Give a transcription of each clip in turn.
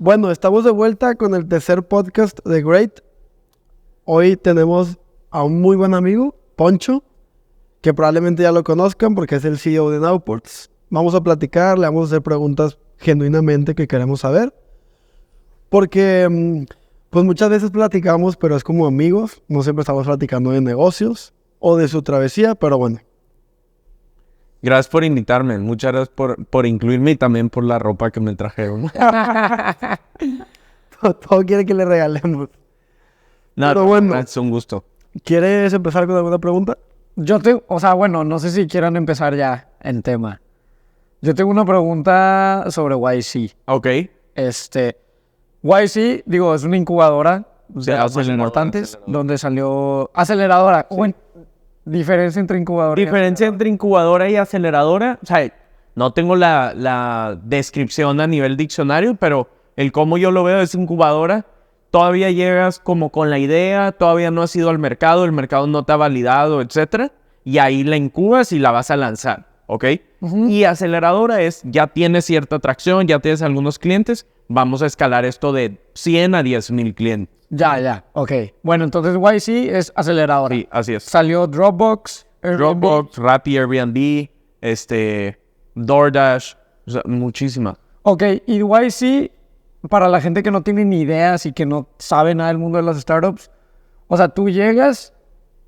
Bueno, estamos de vuelta con el tercer podcast de Great. Hoy tenemos a un muy buen amigo, Poncho, que probablemente ya lo conozcan porque es el CEO de Nowports. Vamos a platicar, le vamos a hacer preguntas genuinamente que queremos saber. Porque, pues muchas veces platicamos, pero es como amigos. No siempre estamos platicando de negocios o de su travesía, pero bueno. Gracias por invitarme. Muchas gracias por incluirme y también por la ropa que me trajeron. Todo quiere que le regalemos. No, Pero bueno. es un gusto. ¿Quieres empezar con alguna pregunta? No sé si quieran empezar ya el tema. Yo tengo una pregunta sobre YC. Ok. YC, es una incubadora de las más aceleradora, importantes, aceleradora. donde salió aceleradora. Sí. Bueno, diferencia entre incubadora Diferencia entre incubadora y aceleradora. O sea, no tengo la descripción a nivel diccionario, pero el cómo yo lo veo es incubadora. Todavía llegas como con la idea, todavía no has ido al mercado, el mercado no te ha validado, etcétera. Y ahí la incubas y la vas a lanzar, ¿ok? Y aceleradora es, ya tienes cierta atracción, ya tienes algunos clientes, vamos a escalar esto de 100 a 10,000 clientes. Ya, ok. Bueno, entonces YC es aceleradora. Sí, así es. Salió Dropbox, Airbnb. Dropbox, Rappi, Airbnb, DoorDash, o sea, muchísimas. Ok, y YC, para la gente que no tiene ni ideas y que no sabe nada del mundo de las startups, o sea, tú llegas,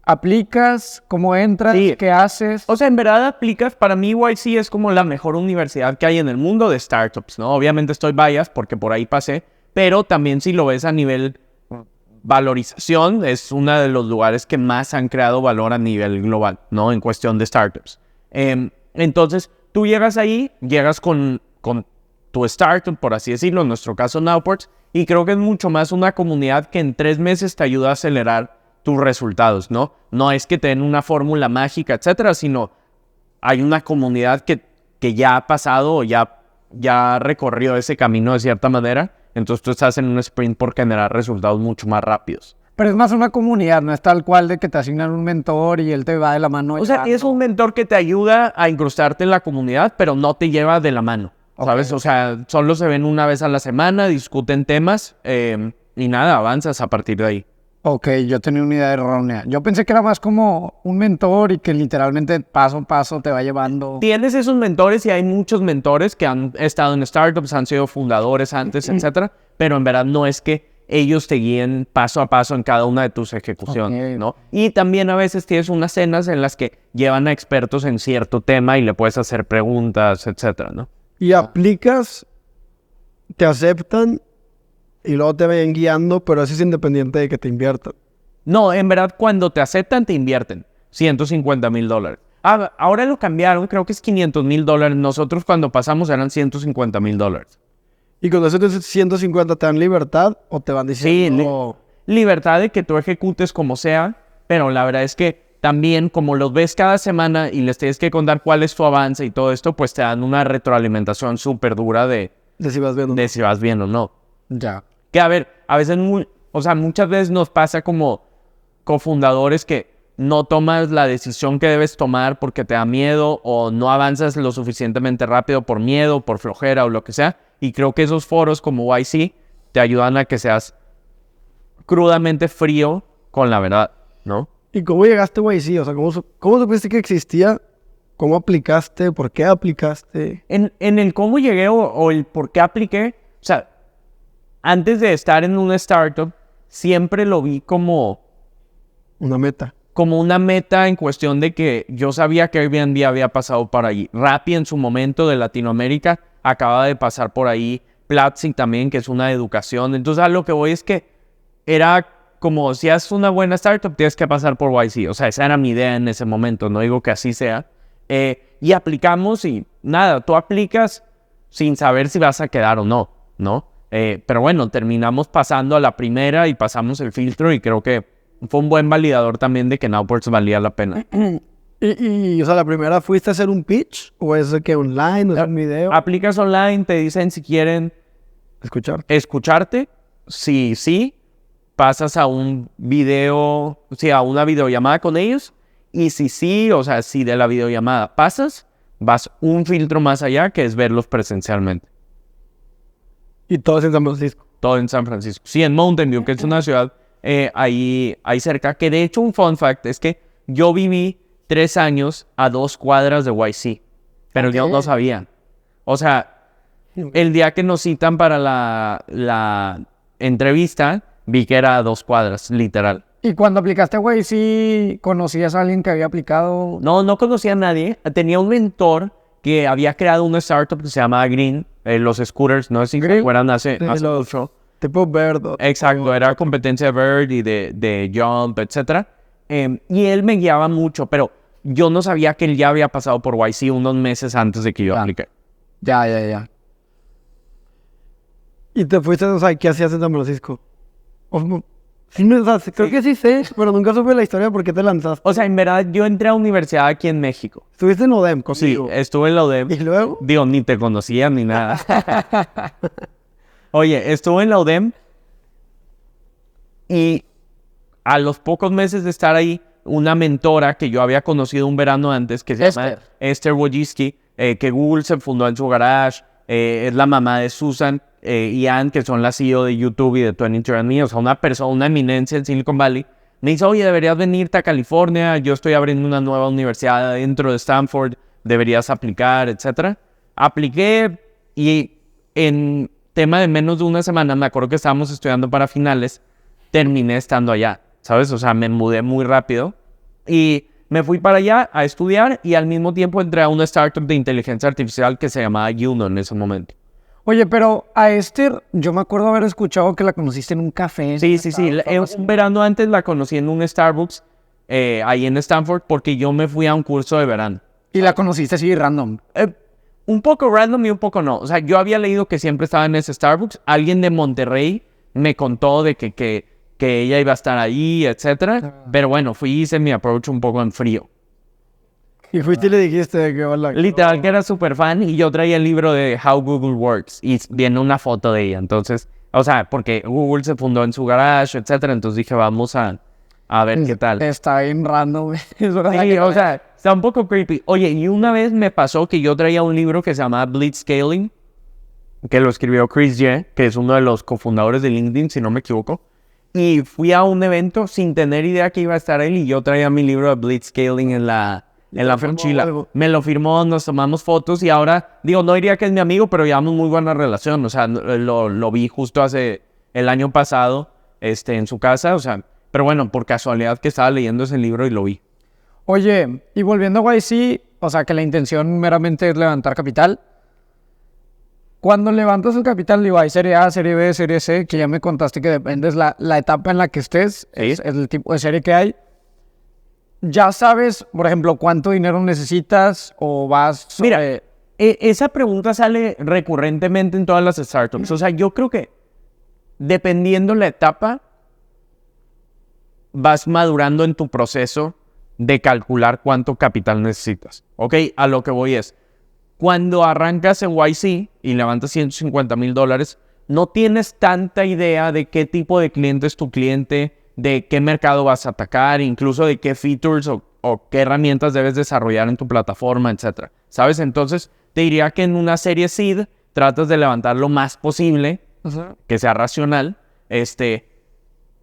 aplicas, cómo entras, Sí. qué haces. O sea, en verdad aplicas, para mí YC es como la mejor universidad que hay en el mundo de startups, ¿no? Obviamente estoy biased porque por ahí pasé, pero también si lo ves a nivel valorización, es uno de los lugares que más han creado valor a nivel global, ¿no? En cuestión de startups. Entonces, tú llegas ahí, llegas con tu startup, por así decirlo, en nuestro caso Nowports, y creo que es mucho más una comunidad que en 3 meses te ayuda a acelerar tus resultados, ¿no? No es que te den una fórmula mágica, etcétera, sino hay una comunidad que ya ha pasado o ya recorrió ese camino de cierta manera. Entonces tú estás en un sprint por generar resultados mucho más rápidos. Pero es más una comunidad, no es tal cual de que te asignan un mentor y él te va de la mano. O sea, es un mentor que te ayuda a incrustarte en la comunidad, pero no te lleva de la mano, ¿sabes? O sea, solo se ven una vez a la semana, discuten temas y nada, avanzas a partir de ahí. Ok, yo tenía una idea errónea. Yo pensé que era más como un mentor y que literalmente paso a paso te va llevando. Tienes esos mentores y hay muchos mentores que han estado en startups, han sido fundadores antes, etcétera, pero en verdad no es que ellos te guíen paso a paso en cada una de tus ejecuciones, ¿no? Y también a veces tienes unas cenas en las que llevan a expertos en cierto tema y le puedes hacer preguntas, etcétera, ¿no? Y aplicas, te aceptan y luego te ven guiando, pero eso es independiente de que te inviertan. No, en verdad cuando te aceptan te invierten $150,000. Ahora lo cambiaron, creo que es $500,000. Nosotros cuando pasamos eran $150,000. Y con esos 150 te dan libertad o te van diciendo... Libertad de que tú ejecutes como sea, pero la verdad es que también como los ves cada semana y les tienes que contar cuál es tu avance y todo esto, pues te dan una retroalimentación súper dura de si vas viendo. de si vas bien o no. Ya. Que a ver, a veces, muchas veces nos pasa como cofundadores que no tomas la decisión que debes tomar porque te da miedo o no avanzas lo suficientemente rápido por miedo, por flojera o lo que sea. Y creo que esos foros como YC te ayudan a que seas crudamente frío con la verdad, ¿no? ¿Y cómo llegaste a YC? O sea, ¿cómo supiste que existía? ¿Cómo aplicaste? ¿Por qué aplicaste? En el cómo llegué o el por qué apliqué, o sea, antes de estar en una startup, siempre lo vi como Una meta. como una meta en cuestión de que yo sabía que Airbnb había pasado por allí. Rappi en su momento de Latinoamérica acaba de pasar por ahí. Platzi también, que es una de educación. Entonces a lo que voy es que era como si haces una buena startup tienes que pasar por YC. O sea, esa era mi idea en ese momento. No digo que así sea. Y aplicamos y nada, tú aplicas sin saber si vas a quedar o no, ¿no? Pero bueno, terminamos pasando a la primera y pasamos el filtro y creo que fue un buen validador también de que Nowports valía la pena. O sea, la primera, ¿fuiste a hacer un pitch? ¿O es de que online? ¿O es un video? Aplicas online, te dicen si quieren escucharte. Sí, pasas a un video, a una videollamada con ellos. Y sí, o sea, si de la videollamada pasas, vas un filtro más allá, que es verlos presencialmente. Y todo es en San Francisco. Todo en San Francisco. Sí, en Mountain View, que es una ciudad ahí cerca. Que de hecho un fun fact es que yo viví 3 años a 2 cuadras de YC. Pero yo no sabía. O sea, el día que nos citan para la entrevista, vi que era a 2 cuadras, literal. Y cuando aplicaste, güey, ¿sí conocías a alguien que había aplicado? No conocía a nadie. Tenía un mentor que había creado una startup que se llamaba Green, los scooters, no sé si se acuerdan hace mucho. Tipo Bird. Exacto, era competencia de Bird y de Jump, etc. Y él me guiaba mucho, pero yo no sabía que él ya había pasado por YC unos meses antes de que yo apliqué. Ya. Y te fuiste, o sea, ¿qué hacías en San Francisco? Sí, creo que sí sé, pero nunca supe la historia por qué te lanzaste. O sea, en verdad, yo entré a universidad aquí en México. ¿Estuviste en ODEM Sí, conmigo? estuve en la UDEM. ¿Y luego? Digo, ni te conocía ni nada. Oye, estuve en la UDEM y a los pocos meses de estar ahí, una mentora que yo había conocido un verano antes, que se llama Esther Wojcicki, que Google se fundó en su garage, es la mamá de Susan y Ann, que son la CEO de YouTube y de 23andMe, o sea, una eminencia en Silicon Valley. Me dice, oye, deberías venirte a California, yo estoy abriendo una nueva universidad dentro de Stanford, deberías aplicar, etc. Apliqué y en tema de menos de una semana, me acuerdo que estábamos estudiando para finales, terminé estando allá, ¿sabes? O sea, me mudé muy rápido y me fui para allá a estudiar y al mismo tiempo entré a una startup de inteligencia artificial que se llamaba Juno en ese momento. Oye, pero a Esther, yo me acuerdo haber escuchado que la conociste en un café. Sí. Un verano antes la conocí en un Starbucks ahí en Stanford porque yo me fui a un curso de verano. Y la conociste así random. Un poco random y un poco no. O sea, yo había leído que siempre estaba en ese Starbucks. Alguien de Monterrey me contó de que ella iba a estar ahí, etcétera. Pero bueno, fui y hice mi approach un poco en frío. Y fuiste y le dijiste que hola. Literal que era súper fan y yo traía el libro de How Google Works y viene una foto de ella. Entonces, o sea, porque Google se fundó en su garage, etcétera. Entonces dije, vamos a ver qué tal. Está bien random. Sí, o sea, está un poco creepy. Oye, y una vez me pasó que yo traía un libro que se llama Blitzscaling, que lo escribió Chris Ye, que es uno de los cofundadores de LinkedIn, si no me equivoco. Y fui a un evento sin tener idea que iba a estar él y yo traía mi libro de Blitzscaling en la mochila. Me lo firmó, nos tomamos fotos y ahora, digo, no diría que es mi amigo, pero llevamos muy buena relación. O sea, lo vi justo hace el año pasado en su casa, o sea, pero bueno, por casualidad que estaba leyendo ese libro y lo vi. Oye, y volviendo a YC, o sea, que la intención meramente es levantar capital. Cuando levantas el capital, digo, hay serie A, serie B, serie C, que ya me contaste que dependes la etapa en la que estés, ¿Sí? es el tipo de serie que hay. Ya sabes, por ejemplo, cuánto dinero necesitas o vas... Mira, esa pregunta sale recurrentemente en todas las startups. O sea, yo creo que dependiendo la etapa, vas madurando en tu proceso de calcular cuánto capital necesitas. ¿Ok? A lo que voy es, cuando arrancas en YC y levantas $150,000, no tienes tanta idea de qué tipo de cliente es tu cliente, de qué mercado vas a atacar, incluso de qué features o qué herramientas debes desarrollar en tu plataforma, etc. ¿Sabes? Entonces, te diría que en una serie seed tratas de levantar lo más posible, que sea racional,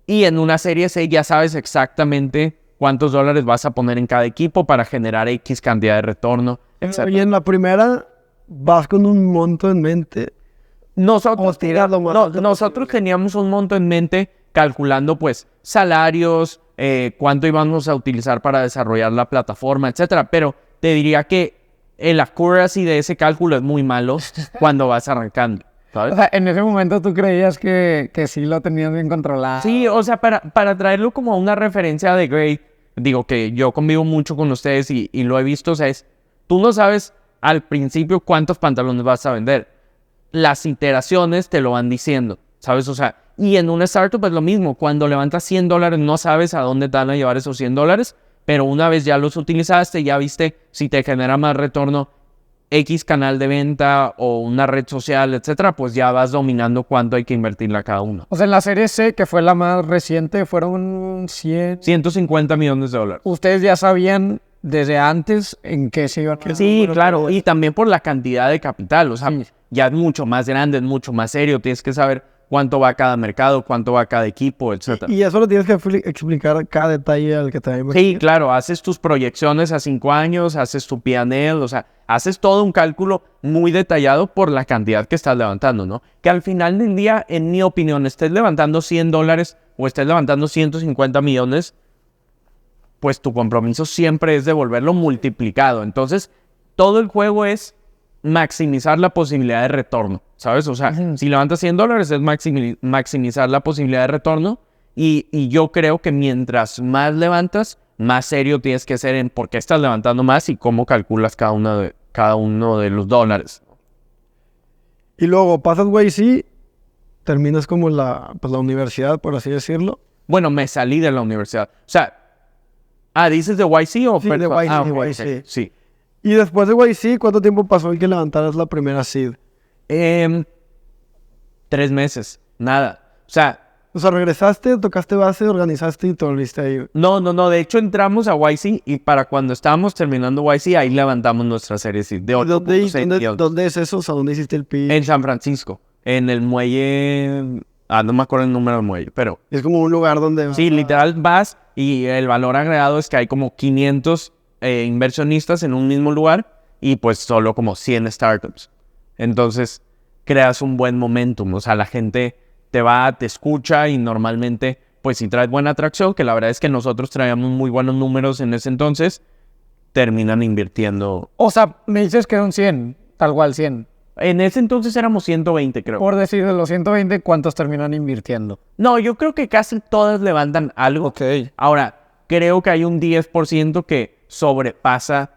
y en una serie C ya sabes exactamente cuántos dólares vas a poner en cada equipo para generar X cantidad de retorno, etc. Y en la primera vas con un monto en mente. Nosotros teníamos un monto en mente calculando pues salarios, cuánto íbamos a utilizar para desarrollar la plataforma, etcétera. Pero te diría que el accuracy de ese cálculo es muy malo cuando vas arrancando, ¿sabes? O sea, en ese momento tú creías que sí lo tenías bien controlado. Sí, o sea, para traerlo como a una referencia de Great, digo que yo convivo mucho con ustedes y lo he visto, o sea, tú no sabes al principio cuántos pantalones vas a vender. Las iteraciones te lo van diciendo, ¿sabes? O sea, y en una startup es lo mismo. Cuando levantas $100 no sabes a dónde te van a llevar esos $100, pero una vez ya los utilizaste, ya viste si te genera más retorno X canal de venta o una red social, etcétera, pues ya vas dominando cuánto hay que invertirle a cada uno. O sea, en la serie C, que fue la más reciente, fueron 150 millones de dólares. ¿Ustedes ya sabían desde antes en qué se iban a... Sí, claro, y también por la cantidad de capital. O sea, ya es mucho más grande, es mucho más serio, tienes que saber cuánto va cada mercado, cuánto va cada equipo, etc. Y eso lo tienes que explicar cada detalle al que te vaya a Sí, claro, haces tus proyecciones a 5 años, haces tu P&L, o sea, haces todo un cálculo muy detallado por la cantidad que estás levantando, ¿no? Que al final del día, en mi opinión, estés levantando $100 o estés levantando 150 millones, pues tu compromiso siempre es devolverlo multiplicado. Entonces, todo el juego es maximizar la posibilidad de retorno, ¿sabes? O sea, si levantas $100 es maximizar la posibilidad de retorno y yo creo que mientras más levantas, más serio tienes que ser en por qué estás levantando más y cómo calculas cada uno de los dólares. Y luego pasas YC, terminas como la universidad, por así decirlo. Bueno, me salí de la universidad. O sea, ¿dices de YC o...? Sí, de YC, ok, YC. sí. Y después de YC, ¿cuánto tiempo pasó en que levantaras la primera seed? 3 meses, nada. O sea, regresaste, tocaste base, organizaste y te volviste ahí. no. De hecho, entramos a YC y para cuando estábamos terminando YC, ahí levantamos nuestra serie seed de 8.6 millones. ¿Dónde es eso? O sea, ¿dónde hiciste el pitch? En San Francisco, en el muelle... no me acuerdo el número del muelle, pero... Es como un lugar donde... Sí, literal vas y el valor agregado es que hay como 500 inversionistas en un mismo lugar y pues solo como 100 startups. Entonces creas un buen momentum, o sea, la gente te escucha y normalmente pues si traes buena atracción, que la verdad es que nosotros traíamos muy buenos números en ese entonces, terminan invirtiendo. O sea, me dices que eran 100, tal cual 100. En ese entonces éramos 120, creo. Por decir de los 120, ¿cuántos terminan invirtiendo? No, yo creo que casi todas levantan algo. Ok. Ahora, creo que hay un 10% que sobrepasa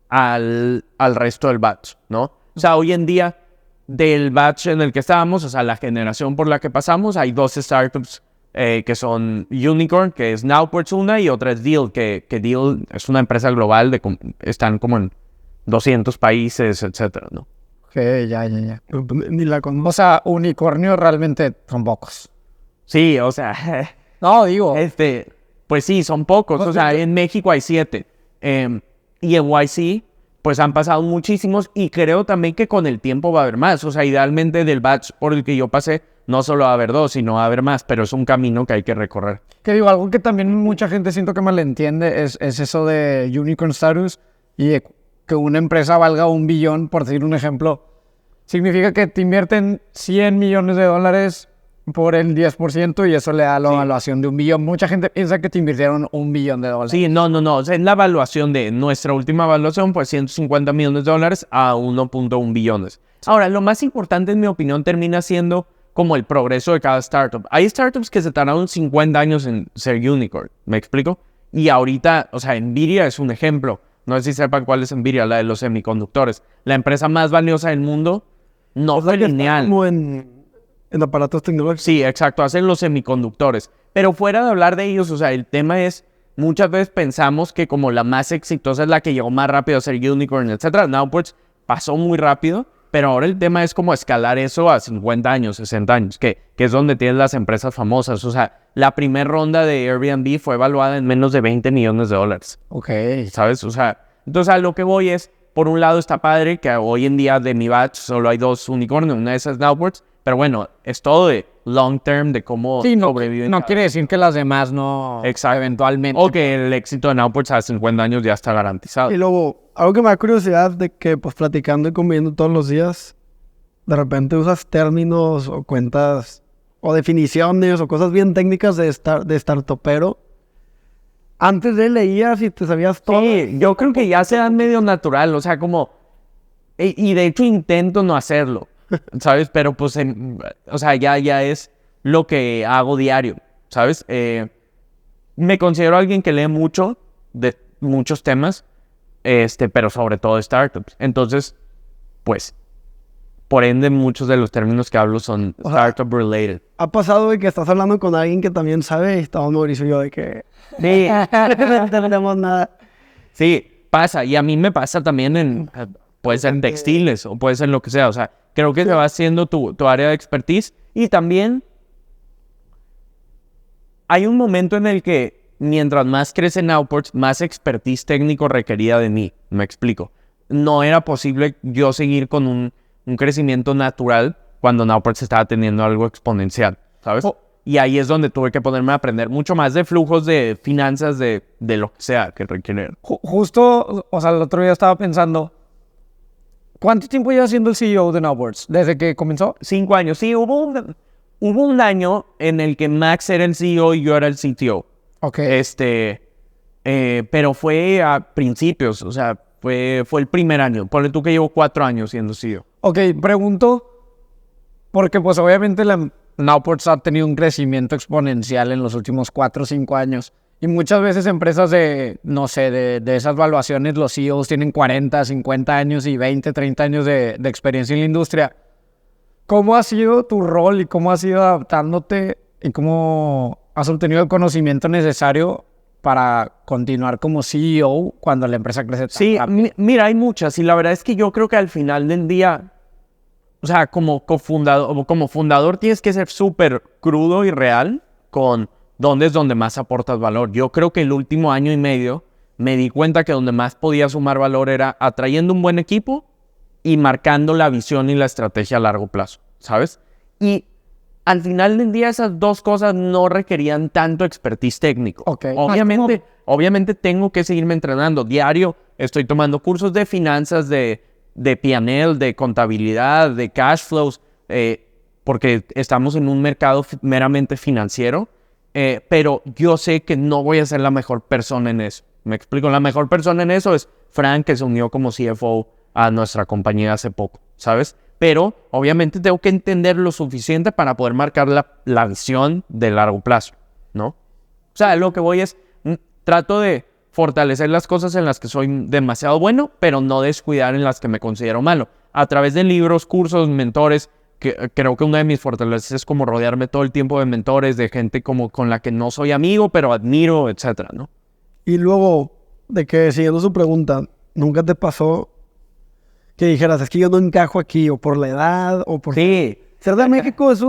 al resto del batch, ¿no? O sea, hoy en día, del batch en el que estábamos, o sea, la generación por la que pasamos, hay 2 startups que son Unicorn, que es Nowports una, y otra es Deal, que Deal es una empresa global, están como en 200 países, etcétera, ¿no? Ok, ya. Ni la conozco. O sea, unicornios realmente son pocos. Sí, o sea... No, digo. Pues sí, son pocos. O sea, en México hay 7. Y en YC, pues han pasado muchísimos. Y creo también que con el tiempo va a haber más. O sea, idealmente del batch por el que yo pasé, no solo va a haber 2, sino va a haber más. Pero es un camino que hay que recorrer. Que digo, algo que también mucha gente siento que malentiende es eso de unicorn status y de que una empresa valga $1 billón, por decir un ejemplo. Significa que te invierten $100 millones por el 10% y eso le da la evaluación de $1 billón. Mucha gente piensa que te invirtieron $1 billón. Sí, no. O sea, en la evaluación de nuestra última evaluación, pues $150 millones a 1.1 billones. Ahora, lo más importante, en mi opinión, termina siendo como el progreso de cada startup. Hay startups que se tardaron 50 años en ser unicorn, ¿me explico? Y ahorita, o sea, Nvidia es un ejemplo. No sé si sepan cuál es Nvidia, la de los semiconductores. La empresa más valiosa del mundo no fue lineal. Como en aparatos tecnológicos. Sí, exacto, hacen los semiconductores. Pero fuera de hablar de ellos, o sea, el tema es, muchas veces pensamos que como la más exitosa es la que llegó más rápido a ser unicorn, etc. Nowports pasó muy rápido, pero ahora el tema es como escalar eso a 50 años, 60 años, que es donde tienes las empresas famosas. O sea, la primera ronda de Airbnb fue evaluada en menos de $20 millones. Ok. ¿Sabes? O sea, entonces a lo que voy es, por un lado está padre que hoy en día de mi batch solo hay 2 unicornios, una de esas Nowports, pero bueno, es todo de long term, de cómo sobreviven. No quiere decir que las demás no... Exacto. Eventualmente. O que el éxito de Nowports a 50 años ya está garantizado. Y luego, algo que me da curiosidad de que, pues, platicando y conviviendo todos los días, de repente usas términos o cuentas o definiciones o cosas bien técnicas de startupero. Antes de leías y te sabías todo. Sí, yo creo que ya se dan medio natural, o sea, como... Y de hecho intento no hacerlo, ¿sabes? Pero pues, o sea, ya es lo que hago diario, ¿sabes? Me considero alguien que lee mucho de muchos temas, pero sobre todo startups. Entonces, pues, por ende, muchos de los términos que hablo son startup related. Ha pasado de que estás hablando con alguien que también sabe y estamos Mauricio y yo de que... Sí. No tenemos nada. Sí, pasa. Y a mí me pasa también puede ser en textiles o puede ser en lo que sea. O sea, creo que se va haciendo tu área de expertise. Y también hay un momento en el que mientras más crece Nowports, más expertise técnico requería de mí. Me explico. No era posible yo seguir con un crecimiento natural cuando Nowports estaba teniendo algo exponencial, ¿sabes? Y ahí es donde tuve que ponerme a aprender mucho más de flujos de finanzas, de lo que sea que requieren. Justo, o sea, el otro día estaba pensando, ¿cuánto tiempo lleva siendo el CEO de Nowports? ¿Desde que comenzó? 5 años. Sí, hubo un año en el que Max era el CEO y yo era el CTO. Ok. Pero fue a principios, o sea, fue el primer año. Ponle tú que llevo 4 años siendo CEO. Ok, pregunto, porque pues obviamente Nowports ha tenido un crecimiento exponencial en los últimos 4 o 5 años. Y muchas veces empresas de, no sé, de esas valuaciones, los CEOs tienen 40, 50 años y 20, 30 años de experiencia en la industria. ¿Cómo ha sido tu rol y cómo has ido adaptándote y cómo has obtenido el conocimiento necesario para continuar como CEO cuando la empresa crece tan Sí, rápido? mira, hay muchas. Y la verdad es que yo creo que al final del día, o sea, como fundador tienes que ser súper crudo y real con dónde es donde más aportas valor. Yo creo que el último año y medio me di cuenta que donde más podía sumar valor era atrayendo un buen equipo y marcando la visión y la estrategia a largo plazo, ¿sabes? Y al final del día esas dos cosas no requerían tanto expertise técnico. Ok. Obviamente tengo que seguirme entrenando. Diario estoy tomando cursos de finanzas, de P&L, de contabilidad, de cash flows, porque estamos en un mercado meramente financiero, pero yo sé que no voy a ser la mejor persona en eso. Me explico, la mejor persona en eso es Frank, que se unió como CFO a nuestra compañía hace poco, ¿sabes? Pero obviamente tengo que entender lo suficiente para poder marcar la visión de largo plazo, ¿no? O sea, lo que voy es, trato de fortalecer las cosas en las que soy demasiado bueno, pero no descuidar en las que me considero malo. A través de libros, cursos, mentores, que creo que una de mis fortalezas es como rodearme todo el tiempo de mentores, de gente como con la que no soy amigo, pero admiro, etcétera, ¿no? Y luego, de que siguiendo su pregunta, ¿nunca te pasó que dijeras, es que yo no encajo aquí, o por la edad, o por... Sí. Ser de México es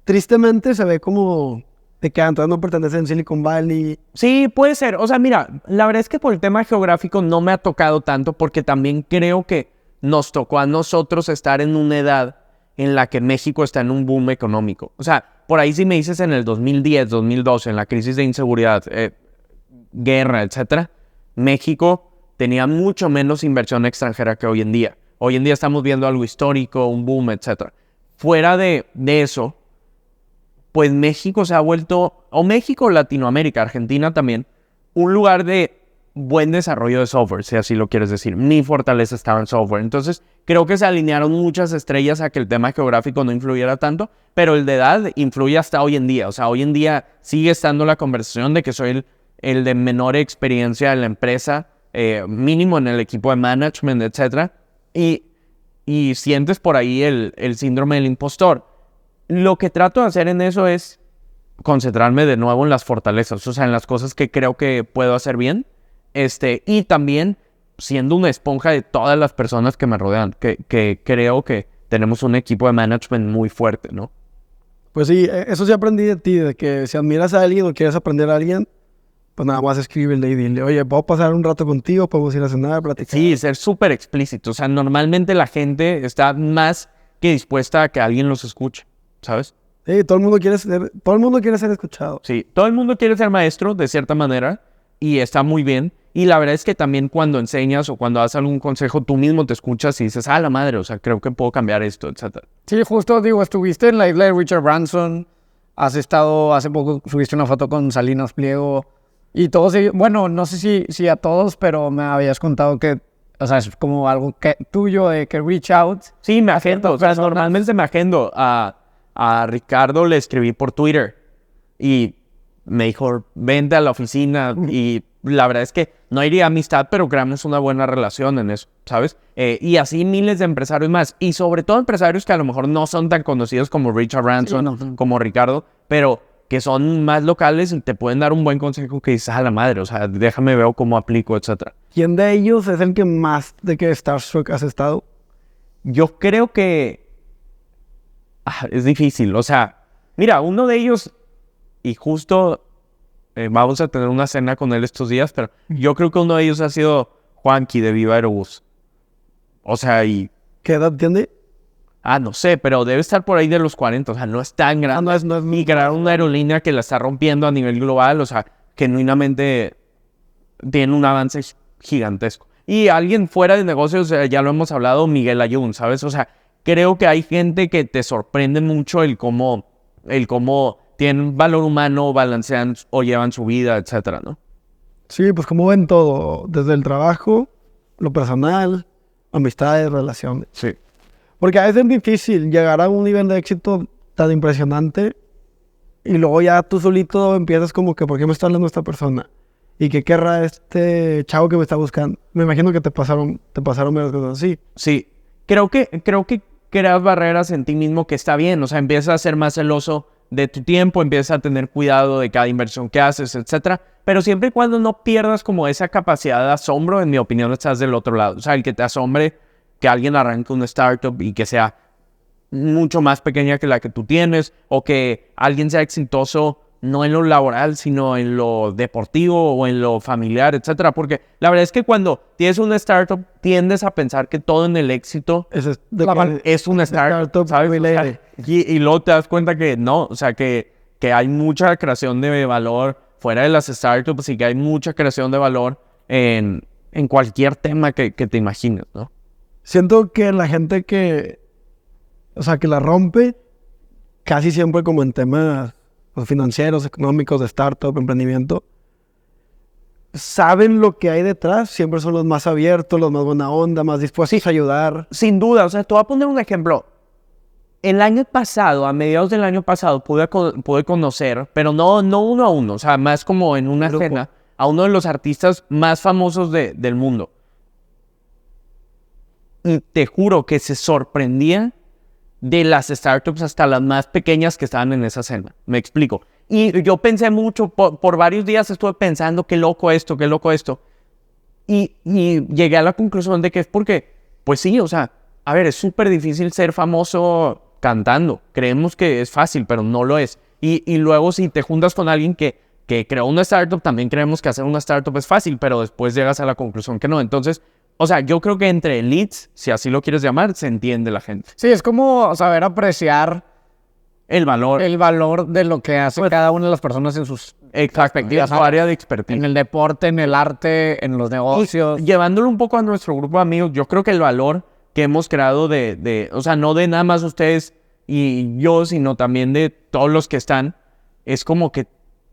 tristemente se ve como de que entonces no pertenece en Silicon Valley. Sí, puede ser. O sea, mira, la verdad es que por el tema geográfico no me ha tocado tanto porque también creo que nos tocó a nosotros estar en una edad en la que México está en un boom económico. O sea, por ahí si me dices en el 2010, 2012, en la crisis de inseguridad, guerra, etcétera, México tenía mucho menos inversión extranjera que hoy en día. Hoy en día estamos viendo algo histórico, un boom, etcétera. Fuera de eso, pues México se ha vuelto, o México, Latinoamérica, Argentina también, un lugar de buen desarrollo de software, si así lo quieres decir. Mi fortaleza estaba en software. Entonces, creo que se alinearon muchas estrellas a que el tema geográfico no influyera tanto, pero el de edad influye hasta hoy en día. O sea, hoy en día sigue estando la conversación de que soy el de menor experiencia en la empresa, mínimo en el equipo de management, etc. Y sientes por ahí el síndrome del impostor. Lo que trato de hacer en eso es concentrarme de nuevo en las fortalezas, o sea, en las cosas que creo que puedo hacer bien, y también siendo una esponja de todas las personas que me rodean, que creo que tenemos un equipo de management muy fuerte, ¿no? Pues sí, eso sí aprendí de ti, de que si admiras a alguien o quieres aprender a alguien, pues nada más escríbele y dile, oye, ¿puedo pasar un rato contigo? ¿Podemos ir a cenar, platicar? Sí, ser súper explícito. O sea, normalmente la gente está más que dispuesta a que alguien los escuche, ¿sabes? Sí, todo el mundo quiere ser escuchado. Sí, todo el mundo quiere ser maestro de cierta manera y está muy bien. Y la verdad es que también cuando enseñas o cuando das algún consejo, tú mismo te escuchas y dices, ah, la madre, o sea, creo que puedo cambiar esto, etc. Sí, justo digo, estuviste en la isla de Richard Branson, has estado, hace poco subiste una foto con Salinas Pliego y todos ellos, bueno, no sé si a todos, pero me habías contado que, o sea, es como algo tuyo de que reach out. Sí, me agendo, o sea, normalmente me agendo. A Ricardo le escribí por Twitter y me dijo, vente a la oficina y la verdad es que no iría amistad, pero creamos una buena relación en eso, ¿sabes? Y así miles de empresarios más. Y sobre todo empresarios que a lo mejor no son tan conocidos como Richard Branson, sí, como Ricardo, pero que son más locales y te pueden dar un buen consejo que dices, a la madre, o sea, déjame ver cómo aplico, etc. ¿Quién de ellos es el que más de que Starstruck has estado? Yo creo que es difícil, o sea, mira, uno de ellos, y justo vamos a tener una cena con él estos días, pero yo creo que uno de ellos ha sido Juanqui de Viva Aerobús. O sea, y... ¿Qué edad tiene? no sé, pero debe estar por ahí de los 40, o sea, no es tan grande. No es y crear una aerolínea que la está rompiendo a nivel global, o sea, genuinamente tiene un avance gigantesco. Y alguien fuera de negocios, ya lo hemos hablado, Miguel Ayun, ¿sabes? O sea, creo que hay gente que te sorprende mucho el cómo tienen valor humano, balancean o llevan su vida, etcétera, ¿no? Sí, pues como ven todo, desde el trabajo, lo personal, amistades, relaciones. Sí. Porque a veces es difícil llegar a un nivel de éxito tan impresionante y luego ya tú solito empiezas como que, ¿por qué me está hablando esta persona? ¿Y qué querrá este chavo que me está buscando? Me imagino que te pasaron varias cosas así. Sí, creo que creas barreras en ti mismo que está bien, o sea, empiezas a ser más celoso de tu tiempo, empiezas a tener cuidado de cada inversión que haces, etcétera, pero siempre y cuando no pierdas como esa capacidad de asombro, en mi opinión, estás del otro lado, o sea, el que te asombre que alguien arranque una startup y que sea mucho más pequeña que la que tú tienes, o que alguien sea exitoso no en lo laboral, sino en lo deportivo o en lo familiar, etcétera. Porque la verdad es que cuando tienes una startup, tiendes a pensar que todo en el éxito es una startup, ¿sabes? O sea, y luego te das cuenta que no, o sea, que hay mucha creación de valor fuera de las startups y que hay mucha creación de valor en cualquier tema que te imagines, ¿no? Siento que la gente que la rompe, casi siempre como en temas financieros, económicos, de startup, emprendimiento, saben lo que hay detrás, siempre son los más abiertos, los más buena onda, más dispuestos a ayudar. Sin duda, o sea, te voy a poner un ejemplo. El año pasado, a mediados del año pasado, pude conocer, pero no uno a uno, o sea, más como en una cena, a uno de los artistas más famosos del mundo. Y te juro que se sorprendía de las startups hasta las más pequeñas que estaban en esa cena. Me explico. Y yo pensé mucho, por varios días estuve pensando, qué loco esto. Y llegué a la conclusión de que es porque, pues sí, o sea, a ver, es súper difícil ser famoso cantando. Creemos que es fácil, pero no lo es. Y luego si te juntas con alguien que creó una startup, también creemos que hacer una startup es fácil, pero después llegas a la conclusión que no. Entonces, o sea, yo creo que entre elites, si así lo quieres llamar, se entiende la gente. Sí, es como saber apreciar el valor de lo que hace cada una de las personas en sus perspectivas, su área de expertise. En el deporte, en el arte, en los negocios. Y llevándolo un poco a nuestro grupo de amigos, yo creo que el valor que hemos creado o sea, no de nada más ustedes y yo, sino también de todos los que están, es como que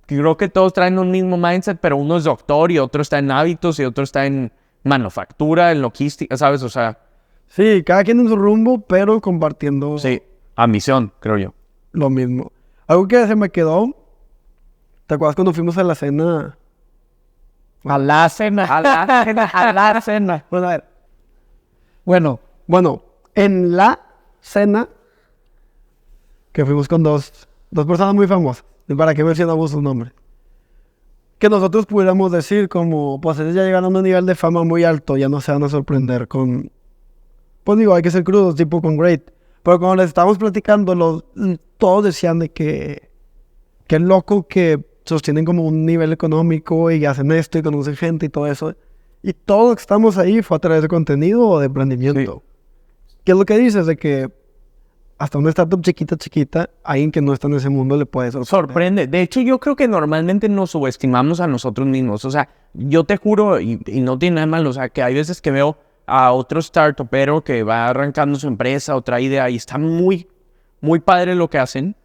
creo que todos traen un mismo mindset, pero uno es doctor y otro está en hábitos y otro está en manufactura, en logística, ¿sabes? O sea... Sí, cada quien en su rumbo, pero compartiendo... Sí, a misión, creo yo. Lo mismo. Algo que se me quedó, ¿te acuerdas cuando fuimos a la cena? A la cena. Bueno, a ver. Bueno, en la cena, que fuimos con dos personas muy famosas, ¿y para qué mencionamos sus nombres? Que nosotros pudiéramos decir como, pues ellos ya llegaron a un nivel de fama muy alto, ya no se van a sorprender con... Pues digo, hay que ser crudos, tipo con Great. Pero cuando les estábamos platicando, todos decían de que es loco que sostienen como un nivel económico y hacen esto y conocen gente y todo eso. Y todo lo que estamos ahí fue a través de contenido o de emprendimiento. Sí. ¿Qué es lo que dices? De que hasta una startup chiquita, alguien que no está en ese mundo le puede sorprender. De hecho, yo creo que normalmente nos subestimamos a nosotros mismos. O sea, yo te juro, y no tiene nada malo, o sea, que hay veces que veo a otro startupero que va arrancando su empresa, otra idea, y está muy, muy padre lo que hacen,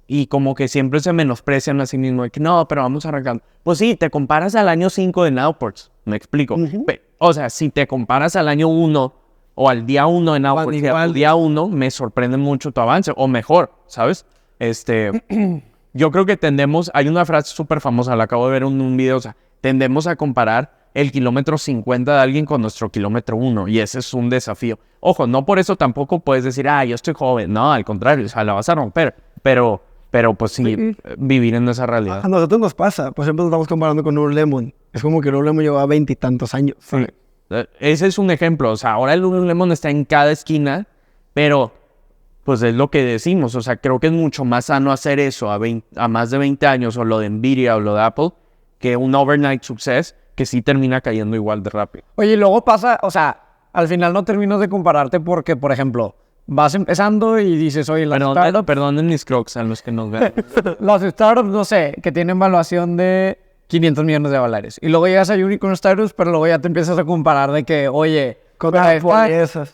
y como que siempre se menosprecian a sí mismos, de que no, pero vamos arrancando. Pues sí, te comparas al año 5 de Nowports, me explico. O sea, si te comparas al año 1 o al día 1 de Nowports, al día 1, me sorprende mucho tu avance, o mejor, ¿sabes? Yo creo que hay una frase súper famosa, la acabo de ver en un video, o sea, tendemos a comparar el kilómetro 50 de alguien con nuestro kilómetro 1, y ese es un desafío. Ojo, no por eso tampoco puedes decir, yo estoy joven, no, al contrario, o sea, la vas a romper, pero pues sí, vivir en esa realidad. A nosotros nos pasa, por ejemplo, nos estamos comparando con Lululemon, es como que Lululemon lleva 20 y tantos años. Sí. Ese es un ejemplo, o sea, ahora el Lululemon está en cada esquina, pero pues es lo que decimos, o sea, creo que es mucho más sano hacer eso a más de 20 años, o lo de Nvidia o lo de Apple, que un overnight success que sí termina cayendo igual de rápido. Oye, y luego pasa, o sea, al final no terminas de compararte porque, por ejemplo, vas empezando y dices, oye, Perdonen mis crocs a los que nos ven. los startups, no sé, que tienen valuación de $500 millones. Y luego llegas a Unicorn Startups, pero luego ya te empiezas a comparar de que, oye,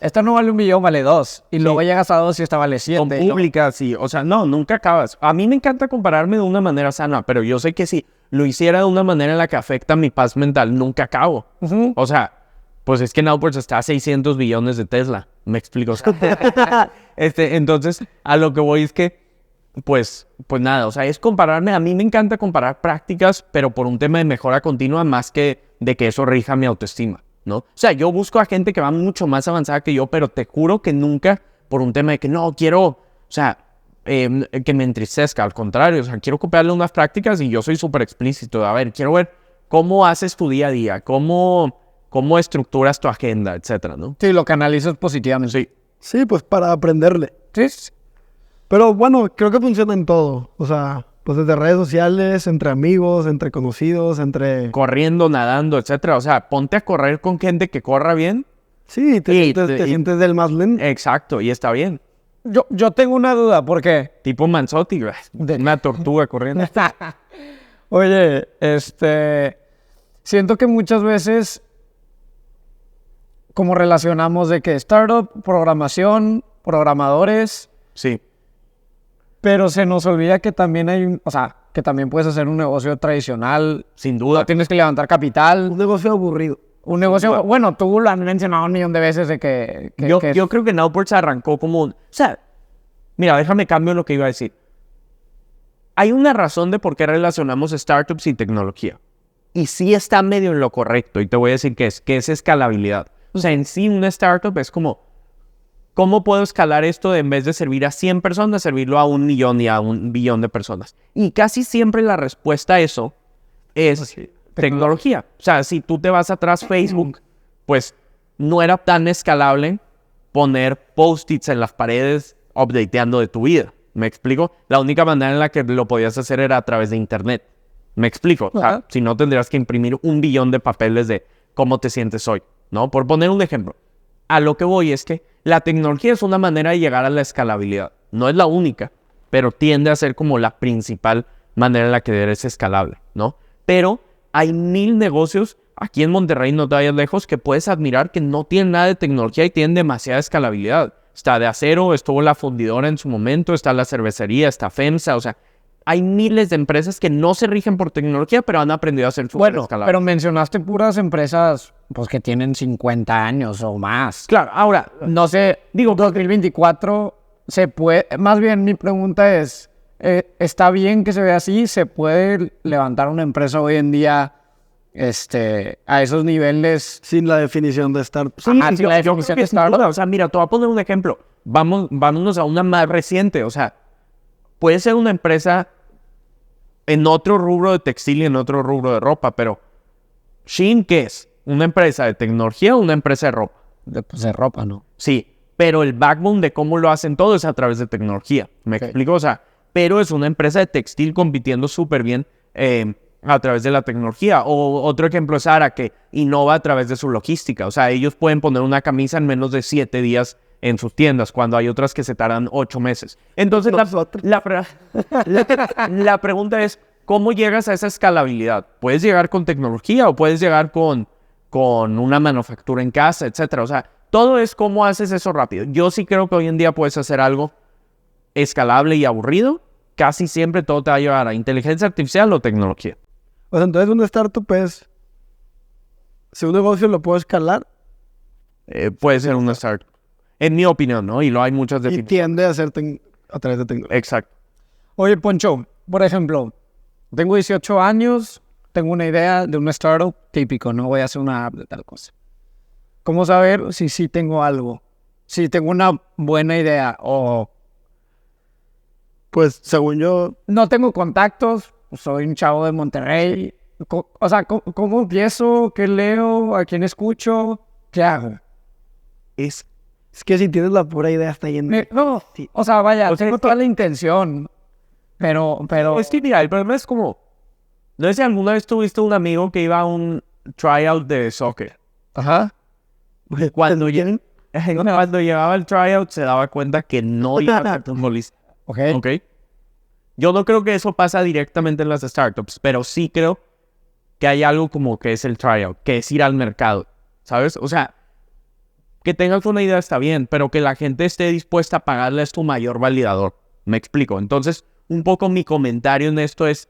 esta no vale $1 millón, vale 2. Y luego llegas a 2 y esta vale 7. Son públicas, sí. O sea, no, nunca acabas. A mí me encanta compararme de una manera sana, pero yo sé que si lo hiciera de una manera en la que afecta mi paz mental, nunca acabo. O sea, pues es que Nowports está a 600 billones de Tesla. ¿Me explico? O sea, entonces, a lo que voy es que, pues nada, o sea, es compararme. A mí me encanta comparar prácticas, pero por un tema de mejora continua más que de que eso rija mi autoestima, ¿no? O sea, yo busco a gente que va mucho más avanzada que yo, pero te juro que nunca por un tema de que no quiero, o sea, que me entristezca. Al contrario, o sea, quiero copiarle unas prácticas y yo soy súper explícito. A ver, quiero ver cómo haces tu día a día, cómo estructuras tu agenda, etcétera, ¿no? Sí, lo canalizas positivamente. Sí. Sí, pues para aprenderle. Sí. Pero bueno, creo que funciona en todo. O sea, pues desde redes sociales, entre amigos, entre conocidos, entre... Corriendo, nadando, etcétera. O sea, ponte a correr con gente que corra bien. Sí, te sientes del más lento. Exacto, y está bien. Yo tengo una duda, porque... Tipo Manzotti, güey. Una tortuga corriendo. Oye, siento que muchas veces como relacionamos de que startup, programación, programadores, Sí. pero se nos olvida que también hay, o sea, que también puedes hacer un negocio tradicional. Sin duda. Tienes que levantar capital. Un negocio aburrido. Un negocio, bueno, tú lo has mencionado 1 millón de veces de que Yo creo que Nowports arrancó como o sea, mira, déjame cambio lo que iba a decir. Hay una razón de por qué relacionamos startups y tecnología. Y sí está medio en lo correcto. Y te voy a decir que es escalabilidad. O sea, en sí una startup es como, ¿cómo puedo escalar esto de en vez de servir a 100 personas, servirlo a 1 millón y a 1 billón de personas? Y casi siempre la respuesta a eso es tecnología. O sea, si tú te vas atrás Facebook, pues no era tan escalable poner post-its en las paredes updateando de tu vida. ¿Me explico? La única manera en la que lo podías hacer era a través de internet. ¿Me explico? O sea, si no tendrías que imprimir 1 billón de papeles de cómo te sientes hoy, ¿no? Por poner un ejemplo. A lo que voy es que la tecnología es una manera de llegar a la escalabilidad. No es la única, pero tiende a ser como la principal manera en la que eres escalable, ¿no? Pero hay 1000 negocios aquí en Monterrey, no te vayas lejos, que puedes admirar que no tienen nada de tecnología y tienen demasiada escalabilidad. Está De Acero, estuvo la fundidora en su momento, está la cervecería, está FEMSA, o sea, hay miles de empresas que no se rigen por tecnología, pero han aprendido a ser súper escalables. Pero mencionaste puras empresas pues que tienen 50 años o más. Claro, ahora, No sé, digo, 2024 se puede... Más bien mi pregunta es, ¿está bien que se vea así? ¿Se puede levantar una empresa hoy en día a esos niveles? Sin la definición de startup. sí, sin la definición de startup. O sea, mira, te voy a poner un ejemplo. Vámonos a una más reciente. O sea, puede ser una empresa en otro rubro de textil y en otro rubro de ropa, pero Shein, ¿qué es? ¿Una empresa de tecnología o una empresa de ropa? Pues de ropa, ¿no? Sí, pero el backbone de cómo lo hacen todo es a través de tecnología. ¿Me explico? O sea, pero es una empresa de textil compitiendo súper bien a través de la tecnología. O otro ejemplo es Zara, que innova a través de su logística. O sea, ellos pueden poner una camisa en menos de 7 días en sus tiendas, cuando hay otras que se tardan 8 meses. Entonces, la pregunta es, ¿cómo llegas a esa escalabilidad? ¿Puedes llegar con tecnología o puedes llegar con una manufactura en casa, etcétera? O sea, todo es cómo haces eso rápido. Yo sí creo que hoy en día puedes hacer algo escalable y aburrido. Casi siempre todo te va a llevar a inteligencia artificial o tecnología. O sea, entonces una startup es... Si un negocio lo puedo escalar... Puede ser una startup. En mi opinión, ¿no? Y lo hay muchas Y definiciones. tiende a ser a través de tecnología. Exacto. Oye, Poncho, por ejemplo, tengo 18 años, tengo una idea de una startup típico, no voy a hacer una app de tal cosa. ¿Cómo saber si sí tengo algo? Si tengo una buena idea o... Pues, según yo... No tengo contactos, soy un chavo de Monterrey. O sea, ¿cómo empiezo? ¿Qué leo? ¿A quién escucho? ¿Qué hago? Es que si tienes la pura idea está yendo... No, Sí. o sea, vaya, O sea, tengo es toda la intención, pero... Es que mira, el problema es como... No sé si alguna vez tuviste un amigo que iba a un tryout de soccer. Ajá. Cuando Cuando llegaba al tryout se daba cuenta que no iba a ser futbolista. Ok. ¿Ok? Yo no creo que eso pasa directamente en las startups, pero sí creo que hay algo como que es el tryout, que es ir al mercado, ¿sabes? O sea, que tengas una idea está bien, pero que la gente esté dispuesta a pagarle es tu mayor validador. Me explico. Entonces, un poco mi comentario en esto es,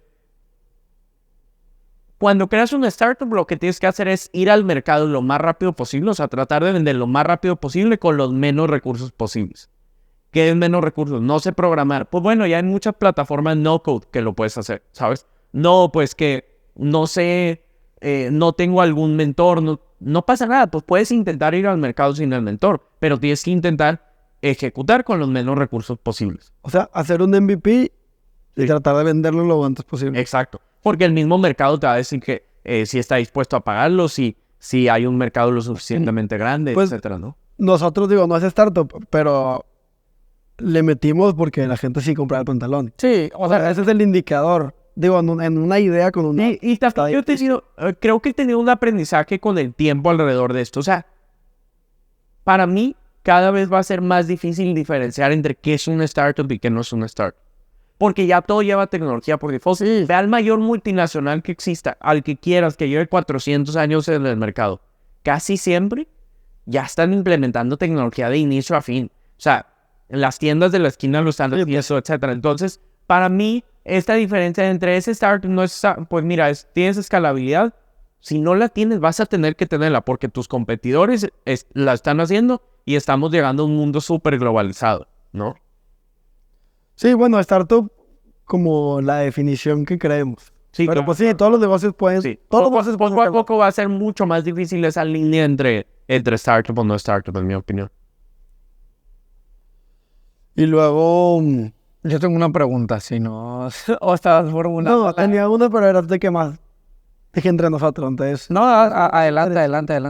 cuando creas una startup, lo que tienes que hacer es ir al mercado lo más rápido posible, o sea, tratar de vender lo más rápido posible con los menos recursos posibles. ¿Qué es menos recursos? No sé programar. Pues bueno, ya hay muchas plataformas no code que lo puedes hacer, ¿sabes? No, pues que no sé, no tengo algún mentor, no pasa nada. Pues puedes intentar ir al mercado sin el mentor, pero tienes que intentar ejecutar con los menos recursos posibles. O sea, hacer un MVP y tratar de venderlo lo antes posible. Exacto. Porque el mismo mercado te va a decir que si está dispuesto a pagarlo, si hay un mercado lo suficientemente grande, Pues, etcétera, ¿no? Nosotros, digo, no es startup, pero le metimos porque la gente sí compraba el pantalón. Sí, O sea, ese es el indicador. Digo, en una idea con una... Y también yo he tenido, creo que he tenido un aprendizaje con el tiempo alrededor de esto. O sea, para mí cada vez va a ser más difícil diferenciar entre qué es una startup y qué no es una startup. Porque ya todo lleva tecnología por default. Sí. Ve al mayor multinacional que exista, al que quieras, que lleve 400 años en el mercado. Casi siempre ya están implementando tecnología de inicio a fin. O sea, en las tiendas de la esquina lo están haciendo, etcétera. Entonces, para mí, esta diferencia entre ese startup no es... Pues mira, tienes escalabilidad. Si no la tienes, vas a tener que tenerla porque tus competidores la están haciendo y estamos llegando a un mundo súper globalizado, ¿no? Sí, bueno, startup como la definición que creemos. Sí, Pero claro. pues sí, todos los negocios pueden... Sí. Todos los Poco, negocios pueden poco a escalar. poco va a ser mucho más difícil esa línea entre startup o no startup, en mi opinión. Y luego... yo tengo una pregunta, si no... o estás formulando... No, tenía una, pero era de qué más. Dije entre nosotros, entonces... No, adelante.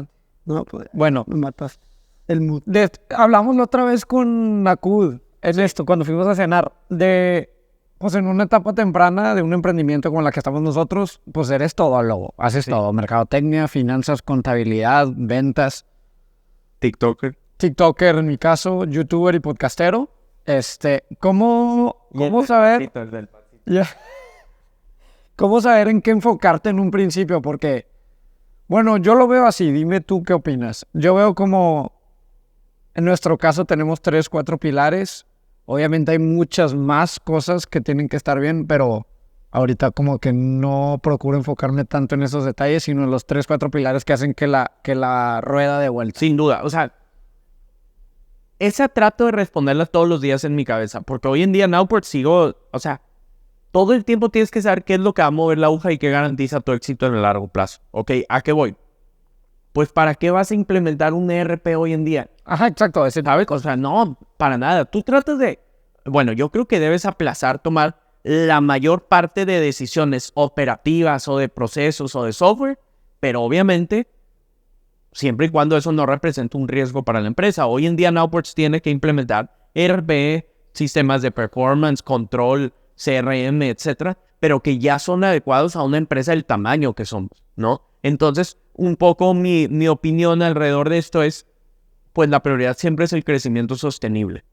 No, pues... Bueno, Me matas. El mood. hablamos la otra vez con Nakud, es esto, cuando fuimos a cenar, pues en una etapa temprana de un emprendimiento como la que estamos nosotros, pues eres todólogo, haces todo, mercadotecnia, finanzas, contabilidad, ventas, TikToker. TikToker en mi caso, YouTuber y podcastero. ¿Cómo saber? Ya. ¿Cómo saber en qué enfocarte en un principio? Porque, bueno, yo lo veo así, dime tú qué opinas. Yo veo como, en nuestro caso tenemos 3, 4 pilares. Obviamente hay muchas más cosas que tienen que estar bien, pero ahorita como que no procuro enfocarme tanto en esos detalles, sino en los 3, 4 pilares que hacen que la rueda de vuelta. Sin duda, o sea, esa trato de responderla todos los días en mi cabeza, porque hoy en día en Output sigo, o sea, todo el tiempo tienes que saber qué es lo que va a mover la aguja y qué garantiza tu éxito en el largo plazo. ¿Ok? ¿A qué voy? Pues ¿para qué vas a implementar un ERP hoy en día? Ajá, exacto. ¿Sabes? O sea, no, para nada. Tú tratas de... Bueno, yo creo que debes aplazar tomar la mayor parte de decisiones operativas o de procesos o de software, pero obviamente siempre y cuando eso no represente un riesgo para la empresa. Hoy en día Nowports tiene que implementar ERP, sistemas de performance, control, CRM, etcétera, pero que ya son adecuados a una empresa del tamaño que somos, ¿no? Entonces, un poco mi opinión alrededor de esto es, pues la prioridad siempre es el crecimiento sostenible.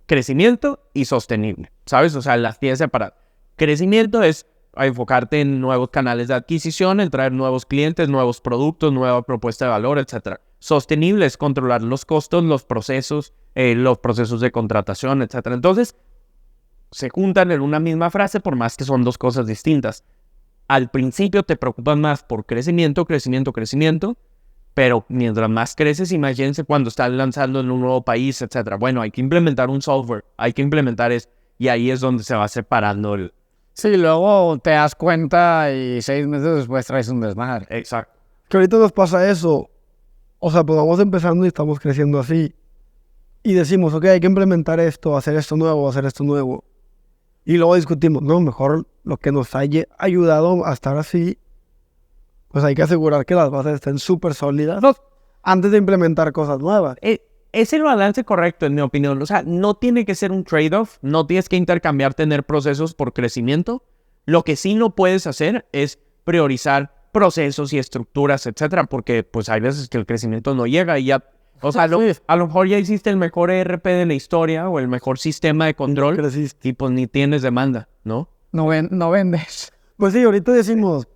Crecimiento y sostenible, ¿sabes? O sea, las tienes separadas. Crecimiento es enfocarte en nuevos canales de adquisición, en traer nuevos clientes, nuevos productos, nueva propuesta de valor, etc. Sostenible es controlar los costos, los procesos de contratación, etc. Entonces, se juntan en una misma frase por más que son dos cosas distintas. Al principio te preocupas más por crecimiento, pero mientras más creces, imagínense cuando estás lanzando en un nuevo país, etc. Bueno, hay que implementar un software, hay que implementar eso, y ahí es donde se va separando el... Sí, luego te das cuenta y 6 meses después traes un desmadre. Exacto. Que ahorita nos pasa eso. O sea, pues vamos empezando y estamos creciendo así. Y decimos, ok, hay que implementar esto, hacer esto nuevo. Y luego discutimos, no, mejor lo que nos haya ayudado a estar así, pues hay que asegurar que las bases estén súper sólidas antes de implementar cosas nuevas. Es el balance correcto, en mi opinión. O sea, no tiene que ser un trade-off. No tienes que intercambiar tener procesos por crecimiento. Lo que sí no puedes hacer es priorizar procesos y estructuras, etcétera, porque pues hay veces que el crecimiento no llega y ya O sea, a lo mejor ya hiciste el mejor ERP de la historia o el mejor sistema de control Creciste. y pues ni tienes demanda, ¿no? No vendes. Pues sí, ahorita decimos,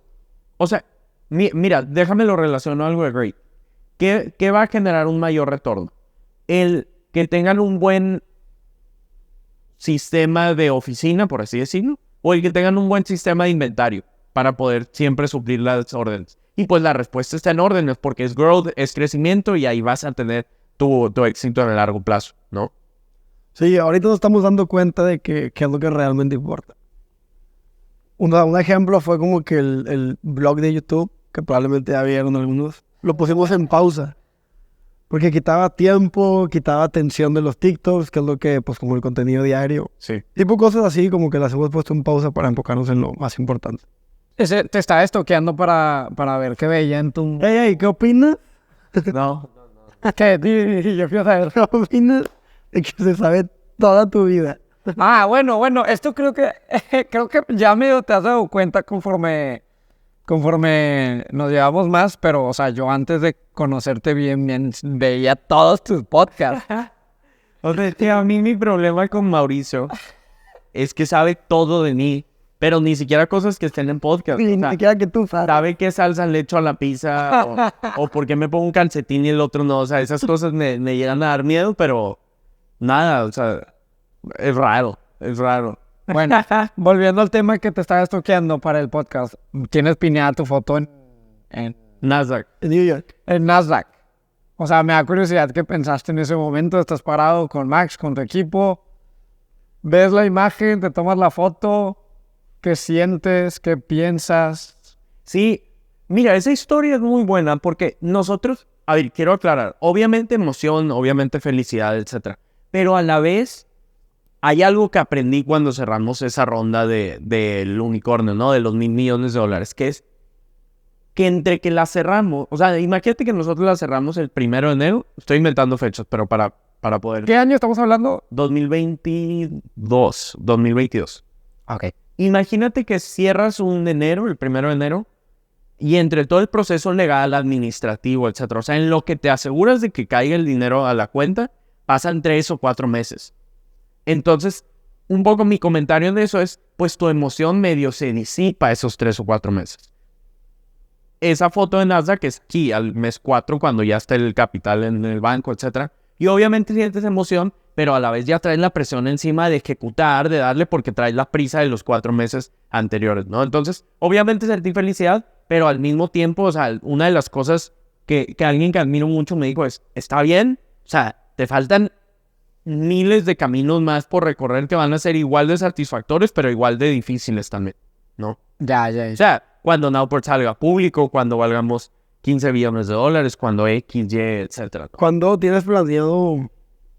O sea, mira, déjame lo relaciono a algo de Great. ¿Qué va a generar un mayor retorno? El que tengan un buen sistema de oficina, por así decirlo, o el que tengan un buen sistema de inventario para poder siempre suplir las órdenes. Y pues la respuesta está en órdenes, porque es growth, es crecimiento y ahí vas a tener tu éxito en el largo plazo, ¿no? sí, ahorita nos estamos dando cuenta de que es lo que realmente importa. Un ejemplo fue como que el blog de YouTube, que probablemente ya vieron algunos, lo pusimos en pausa. Porque quitaba tiempo, quitaba atención de los TikToks, que es lo que, pues como el contenido diario. Sí. Tipo cosas así, como que las hemos puesto en pausa para enfocarnos en lo más importante. Te estaba estoqueando para ver qué veía en tu... Hey, ¿qué opinas? No. ¿Qué? Yo quiero saber. ¿Qué opinas de que se sabe toda tu vida? Ah, bueno, esto creo que ya medio te has dado cuenta conforme nos llevamos más, pero, o sea, yo antes de conocerte bien, veía todos tus podcasts. O sea, que a mí mi problema con Mauricio es que sabe todo de mí, pero ni siquiera cosas que estén en podcast. Ni O sea, siquiera que tú sabes. sabe qué salsa le echo a la pizza o por qué me pongo un calcetín y el otro no. O sea, esas cosas me llegan a dar miedo, pero nada, o sea, es raro. Bueno, volviendo al tema que te estaba estoqueando para el podcast, tienes pineada tu foto en Nasdaq. En New York. Nasdaq. O sea, me da curiosidad qué pensaste en ese momento. Estás parado con Max, con tu equipo, ves la imagen, te tomas la foto, ¿qué sientes? ¿Qué piensas? Sí, mira, esa historia es muy buena porque nosotros, a ver, quiero aclarar, obviamente emoción, obviamente felicidad, etcétera, pero a la vez hay algo que aprendí cuando cerramos esa ronda del unicornio, ¿no? De los $1,000 millones, que es que entre que la cerramos, o sea, imagínate que nosotros la cerramos el 1 de enero, estoy inventando fechas, pero para poder... ¿Qué año estamos hablando? 2022. Ok. Imagínate que cierras el 1 de enero, y entre todo el proceso legal, administrativo, etcétera, o sea, en lo que te aseguras de que caiga el dinero a la cuenta, pasan 3 o 4 meses. Entonces, un poco mi comentario de eso es, pues tu emoción medio se disipa esos 3 o 4 meses. Esa foto de Nasdaq es aquí, al mes 4, cuando ya está el capital en el banco, etcétera. Y obviamente sientes emoción, pero a la vez ya traes la presión encima de ejecutar, de darle, porque traes la prisa de los 4 meses anteriores, ¿no? Entonces, obviamente sentí felicidad, pero al mismo tiempo, o sea, una de las cosas que alguien que admiro mucho me dijo es, está bien, o sea, te faltan miles de caminos más por recorrer que van a ser igual de satisfactorios, pero igual de difíciles también, ¿no? Ya. O sea, cuando Nowport salga público, cuando valgamos $15 billones, cuando X, Y, etcétera, ¿no? Cuando tienes planeado...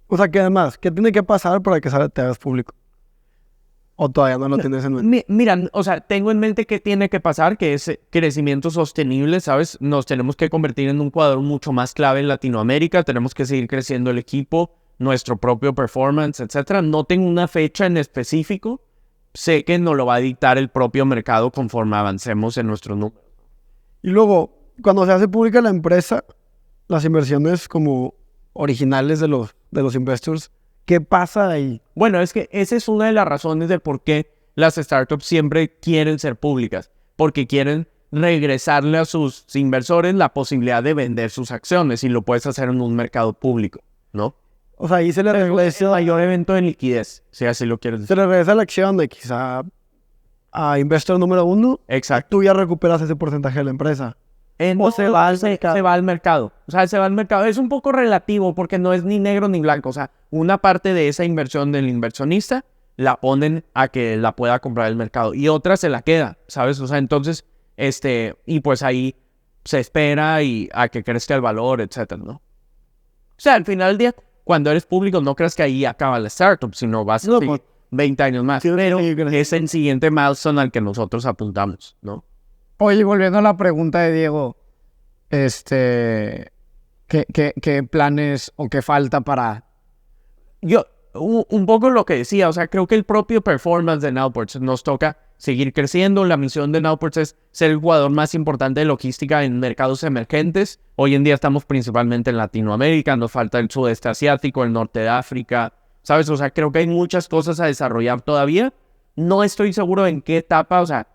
O sea, ¿qué además? ¿Qué tiene que pasar para que te hagas público? ¿O todavía no lo tienes en mente? Mira, o sea, tengo en mente qué tiene que pasar, que es crecimiento sostenible, ¿sabes? Nos tenemos que convertir en un jugador mucho más clave en Latinoamérica, tenemos que seguir creciendo el equipo, nuestro propio performance, etcétera. No tengo una fecha en específico, sé que nos lo va a dictar el propio mercado conforme avancemos en nuestros números. Y luego, cuando se hace pública la empresa, las inversiones como originales de los investors, ¿qué pasa ahí? Bueno, es que esa es una de las razones de por qué las startups siempre quieren ser públicas, porque quieren regresarle a sus inversores la posibilidad de vender sus acciones y lo puedes hacer en un mercado público, ¿no? O sea, ahí se le Es el regresa, mayor evento de liquidez, si así lo quieres decir. se le regresa la acción de quizá a investor número 1. Exacto. Tú ya recuperas ese porcentaje de la empresa. O se va al mercado. Se va al mercado. O sea, se va al mercado. Es un poco relativo porque no es ni negro ni blanco. O sea, una parte de esa inversión del inversionista la ponen a que la pueda comprar el mercado y otra se la queda, ¿sabes? O sea, entonces, y pues ahí se espera y a que crezca el valor, etcétera, ¿no? O sea, al final del día, cuando eres público, no creas que ahí acaba la startup, sino vas a No, seguir pues, 20 años más. sí, Pero sí, creo. es el siguiente milestone al que nosotros apuntamos, ¿no? Oye, volviendo a la pregunta de Diego, ¿qué planes o qué falta para... un poco lo que decía, o sea, creo que el propio performance de Nowports nos toca seguir creciendo. La misión de Nowports es ser el jugador más importante de logística en mercados emergentes. Hoy en día estamos principalmente en Latinoamérica, nos falta el sudeste asiático, el norte de África, ¿sabes? O sea, creo que hay muchas cosas a desarrollar todavía. No estoy seguro en qué etapa, o sea,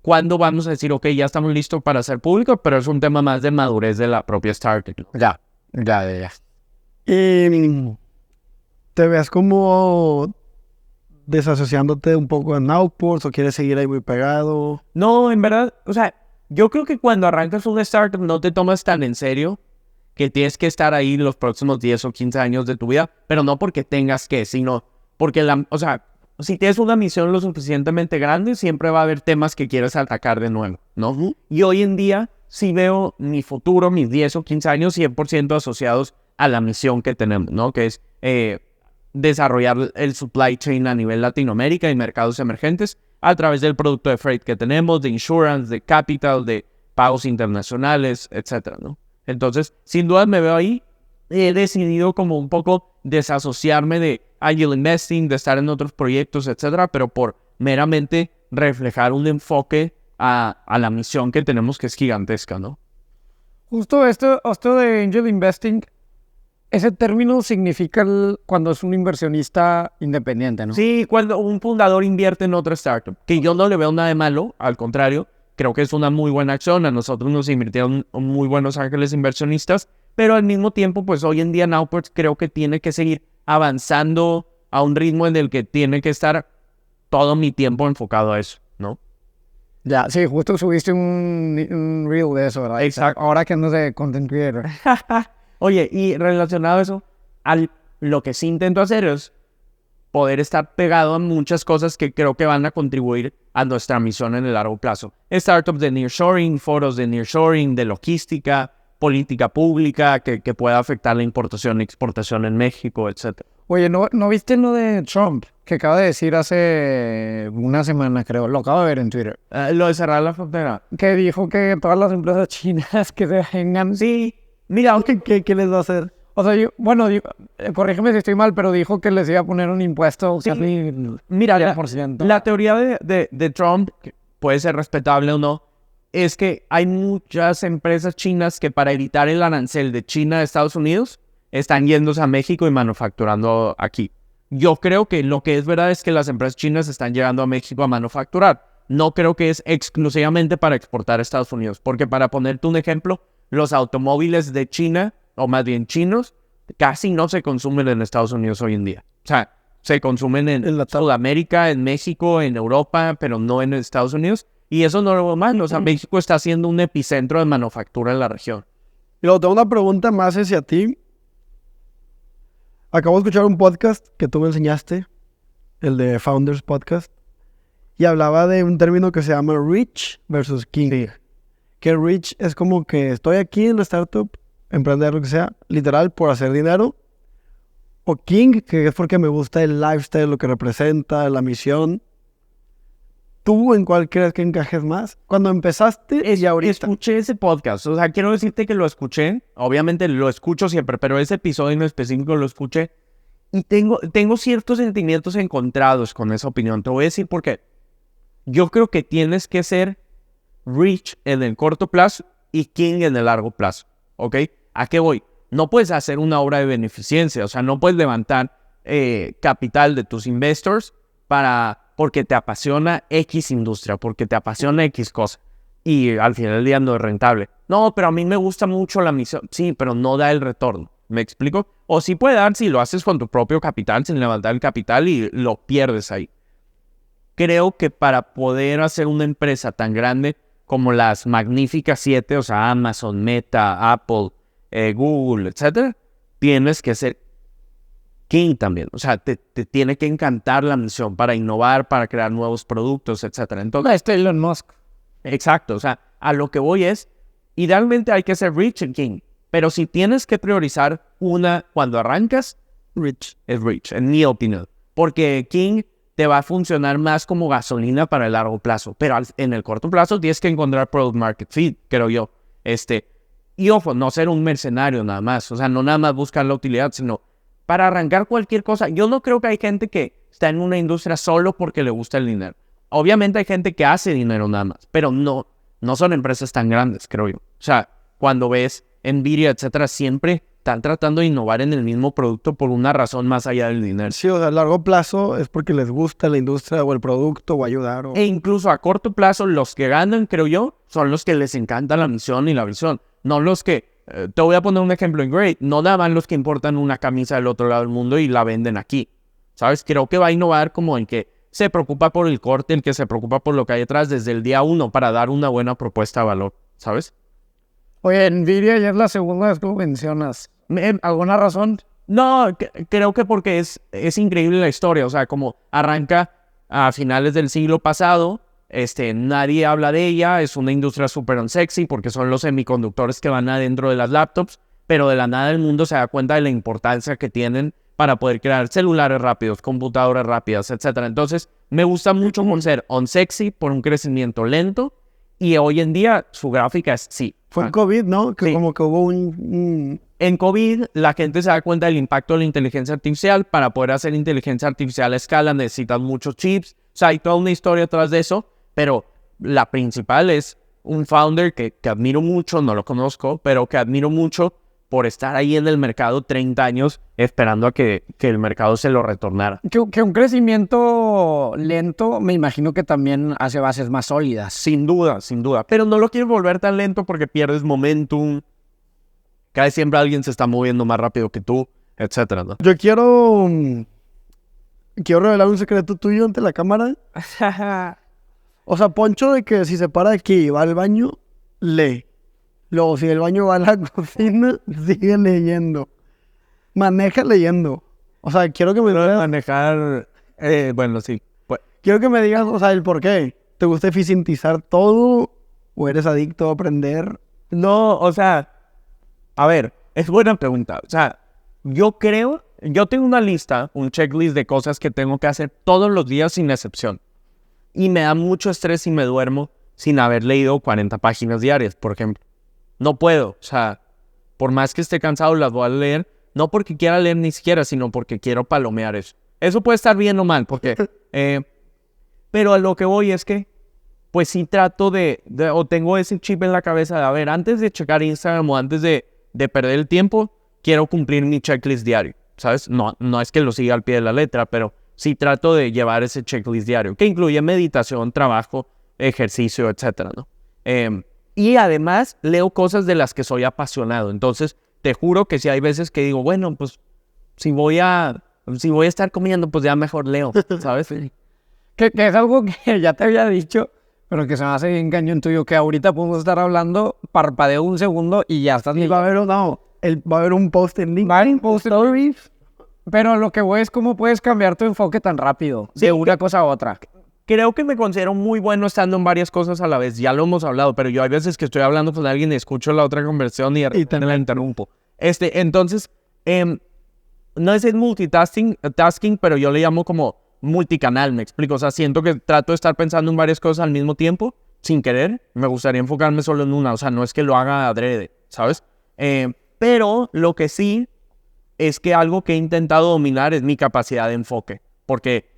cuándo vamos a decir, ok, ya estamos listos para hacer público, pero es un tema más de madurez de la propia startup. Ya. Y te ves como desasociándote un poco de Nowports o quieres seguir ahí muy pegado. No, en verdad, o sea, yo creo que cuando arrancas una startup no te tomas tan en serio que tienes que estar ahí los próximos 10 o 15 años de tu vida, pero no porque tengas que, sino porque, o sea, si tienes una misión lo suficientemente grande, siempre va a haber temas que quieres atacar de nuevo, ¿no? Y hoy en día sí veo mi futuro, mis 10 o 15 años 100% asociados a la misión que tenemos, ¿no? Que es desarrollar el supply chain a nivel Latinoamérica y mercados emergentes a través del producto de freight que tenemos, de insurance, de capital, de pagos internacionales, etcétera, ¿no? Entonces, sin duda me veo ahí. He decidido como un poco desasociarme de Angel Investing, de estar en otros proyectos, etcétera, pero por meramente reflejar un enfoque a la misión que tenemos, que es gigantesca, ¿no? Justo esto de Angel Investing, ese término significa cuando es un inversionista independiente, ¿no? Sí, cuando un fundador invierte en otra startup, que yo no le veo nada de malo, al contrario, creo que es una muy buena acción. A nosotros nos invirtieron muy buenos ángeles inversionistas, pero al mismo tiempo, pues hoy en día Nowports creo que tiene que seguir avanzando a un ritmo en el que tiene que estar todo mi tiempo enfocado a eso, ¿no? Ya, sí, justo subiste un reel de eso, ¿verdad? Exacto. Ahora que andas de content creator. Oye, y relacionado a eso, lo que sí intento hacer es poder estar pegado a muchas cosas que creo que van a contribuir a nuestra misión en el largo plazo. Startups de nearshoring, foros de nearshoring, de logística, política pública que pueda afectar la importación y exportación en México, etc. Oye, ¿no viste lo de Trump? Que acaba de decir hace una semana, creo. Lo acabo de ver en Twitter. Lo de cerrar la frontera. Que dijo que todas las empresas chinas que se vengan... Sí, mira, ¿Qué les va a hacer? O sea, corrígeme si estoy mal, pero dijo que les iba a poner un impuesto Sí. casi Mira, 10%. la teoría de Trump, que puede ser respetable o no, es que hay muchas empresas chinas que para evitar el arancel de China a Estados Unidos están yéndose a México y manufacturando aquí. Yo creo que lo que es verdad es que las empresas chinas están llegando a México a manufacturar. No creo que es exclusivamente para exportar a Estados Unidos, porque para ponerte un ejemplo, los automóviles de China, o más bien chinos, casi no se consumen en Estados Unidos hoy en día. O sea, se consumen en Sudamérica, en México, en Europa, pero no en Estados Unidos. Y eso no es normal. O sea, México está siendo un epicentro de manufactura en la región. Y luego tengo una pregunta más hacia ti. Acabo de escuchar un podcast que tú me enseñaste, el de Founders Podcast, y hablaba de un término que se llama Rich versus King. Sí. Que Rich es como que estoy aquí en la startup, emprender lo que sea, literal, por hacer dinero. O King, que es porque me gusta el lifestyle, lo que representa, la misión. ¿Tú en cuál crees que encajes más? Cuando empezaste y ahorita. Escuché ese podcast. O sea, quiero decirte que lo escuché. Obviamente lo escucho siempre, pero ese episodio en específico lo escuché. Y tengo ciertos sentimientos encontrados con esa opinión. Te voy a decir por qué. Yo creo que tienes que ser rich en el corto plazo y king en el largo plazo. ¿Ok? ¿A qué voy? No puedes hacer una obra de beneficencia. O sea, no puedes levantar capital de tus investors porque te apasiona X industria, porque te apasiona X cosa. Y al final del día no es rentable. No, pero a mí me gusta mucho la misión. Sí, pero no da el retorno. ¿Me explico? O sí puede dar si lo haces con tu propio capital, sin levantar el capital y lo pierdes ahí. Creo que para poder hacer una empresa tan grande como las magníficas 7, o sea, Amazon, Meta, Apple, Google, etcétera, tienes que ser king también. O sea, te tiene que encantar la misión para innovar, para crear nuevos productos, etcétera. Entonces, Elon Musk. exacto. O sea, a lo que voy es, idealmente hay que ser rich and king. Pero si tienes que priorizar una cuando arrancas, Rich. es rich, en mi opinión. Porque king te va a funcionar más como gasolina para el largo plazo. Pero en el corto plazo tienes que encontrar product market fit, creo yo. Y ojo, no ser un mercenario nada más. O sea, no nada más buscar la utilidad, sino para arrancar cualquier cosa. Yo no creo que hay gente que está en una industria solo porque le gusta el dinero. Obviamente hay gente que hace dinero nada más, pero no son empresas tan grandes, creo yo. O sea, cuando ves Nvidia, etcétera, siempre están tratando de innovar en el mismo producto por una razón más allá del dinero. Sí, o sea, a largo plazo es porque les gusta la industria o el producto o ayudar. E incluso a corto plazo, los que ganan, creo yo, son los que les encanta la misión y la visión. No los que, te voy a poner un ejemplo en Great, no nada más los que importan una camisa del otro lado del mundo y la venden aquí. ¿Sabes? Creo que va a innovar como en que se preocupa por el corte, el que se preocupa por lo que hay detrás desde el día 1 para dar una buena propuesta de valor, ¿sabes? Oye, Nvidia ya es la segunda vez que lo mencionas. ¿Alguna razón? No, creo que porque es increíble la historia. O sea, como arranca a finales del siglo pasado, nadie habla de ella, es una industria súper unsexy porque son los semiconductores que van adentro de las laptops, pero de la nada el mundo se da cuenta de la importancia que tienen para poder crear celulares rápidos, computadoras rápidas, etc. Entonces, me gusta mucho por ser unsexy, por un crecimiento lento, y hoy en día su gráfica es sí. Fue en COVID, ¿no? Que sí. Como que hubo un... En COVID, la gente se da cuenta del impacto de la inteligencia artificial. Para poder hacer inteligencia artificial a escala necesitas muchos chips. O sea, hay toda una historia atrás de eso, pero la principal es un founder que admiro mucho, no lo conozco, pero que admiro mucho por estar ahí en el mercado 30 años esperando a que el mercado se lo retornara. Que un crecimiento lento, me imagino que también hace bases más sólidas. Sin duda, sin duda. Pero no lo quieres volver tan lento porque pierdes momentum. Cada vez siempre alguien se está moviendo más rápido que tú, etcétera, ¿no? Yo quiero revelar un secreto tuyo ante la cámara. O sea, Poncho de que si se para de aquí y va al baño, lee. Luego, si el baño va a la cocina, sigue leyendo. Maneja leyendo. O sea, quiero que me digas... Manejar... bueno, sí. Pues, quiero que me digas, o sea, el por qué. ¿Te gusta eficientizar todo? ¿O eres adicto a aprender? no, o sea... A ver, es buena pregunta. O sea, yo tengo una lista, un checklist de cosas que tengo que hacer todos los días sin excepción. Y me da mucho estrés si me duermo sin haber leído 40 páginas diarias, por ejemplo. No puedo, o sea, por más que esté cansado las voy a leer, no porque quiera leer ni siquiera, sino porque quiero palomear eso. Eso puede estar bien o mal, porque... pero a lo que voy es que, pues sí trato o tengo ese chip en la cabeza de, a ver, antes de checar Instagram o antes de perder el tiempo, quiero cumplir mi checklist diario, ¿sabes? No es que lo siga al pie de la letra, pero sí trato de llevar ese checklist diario, que incluye meditación, trabajo, ejercicio, etcétera, ¿no? Y además leo cosas de las que soy apasionado. Entonces, te juro que si hay veces que digo, bueno, pues si voy a estar comiendo, pues ya mejor leo, ¿sabes? Que es algo que ya te había dicho, pero que se me hace bien cañón tuyo, que ahorita podemos estar hablando, parpadeo un segundo y ya estás... Y va a haber un post en LinkedIn. Va a haber un post en LinkedIn. Pero lo que voy es cómo puedes cambiar tu enfoque tan rápido, Sí, de una cosa a otra. Creo que me considero muy bueno estando en varias cosas a la vez. Ya lo hemos hablado, pero yo hay veces que estoy hablando con alguien y escucho la otra conversación y de repente la interrumpo. Entonces, no es el multitasking, pero yo le llamo como multicanal, me explico. O sea, siento que trato de estar pensando en varias cosas al mismo tiempo, sin querer. Me gustaría enfocarme solo en una. O sea, no es que lo haga adrede, ¿sabes? Pero lo que sí es que algo que he intentado dominar es mi capacidad de enfoque. Porque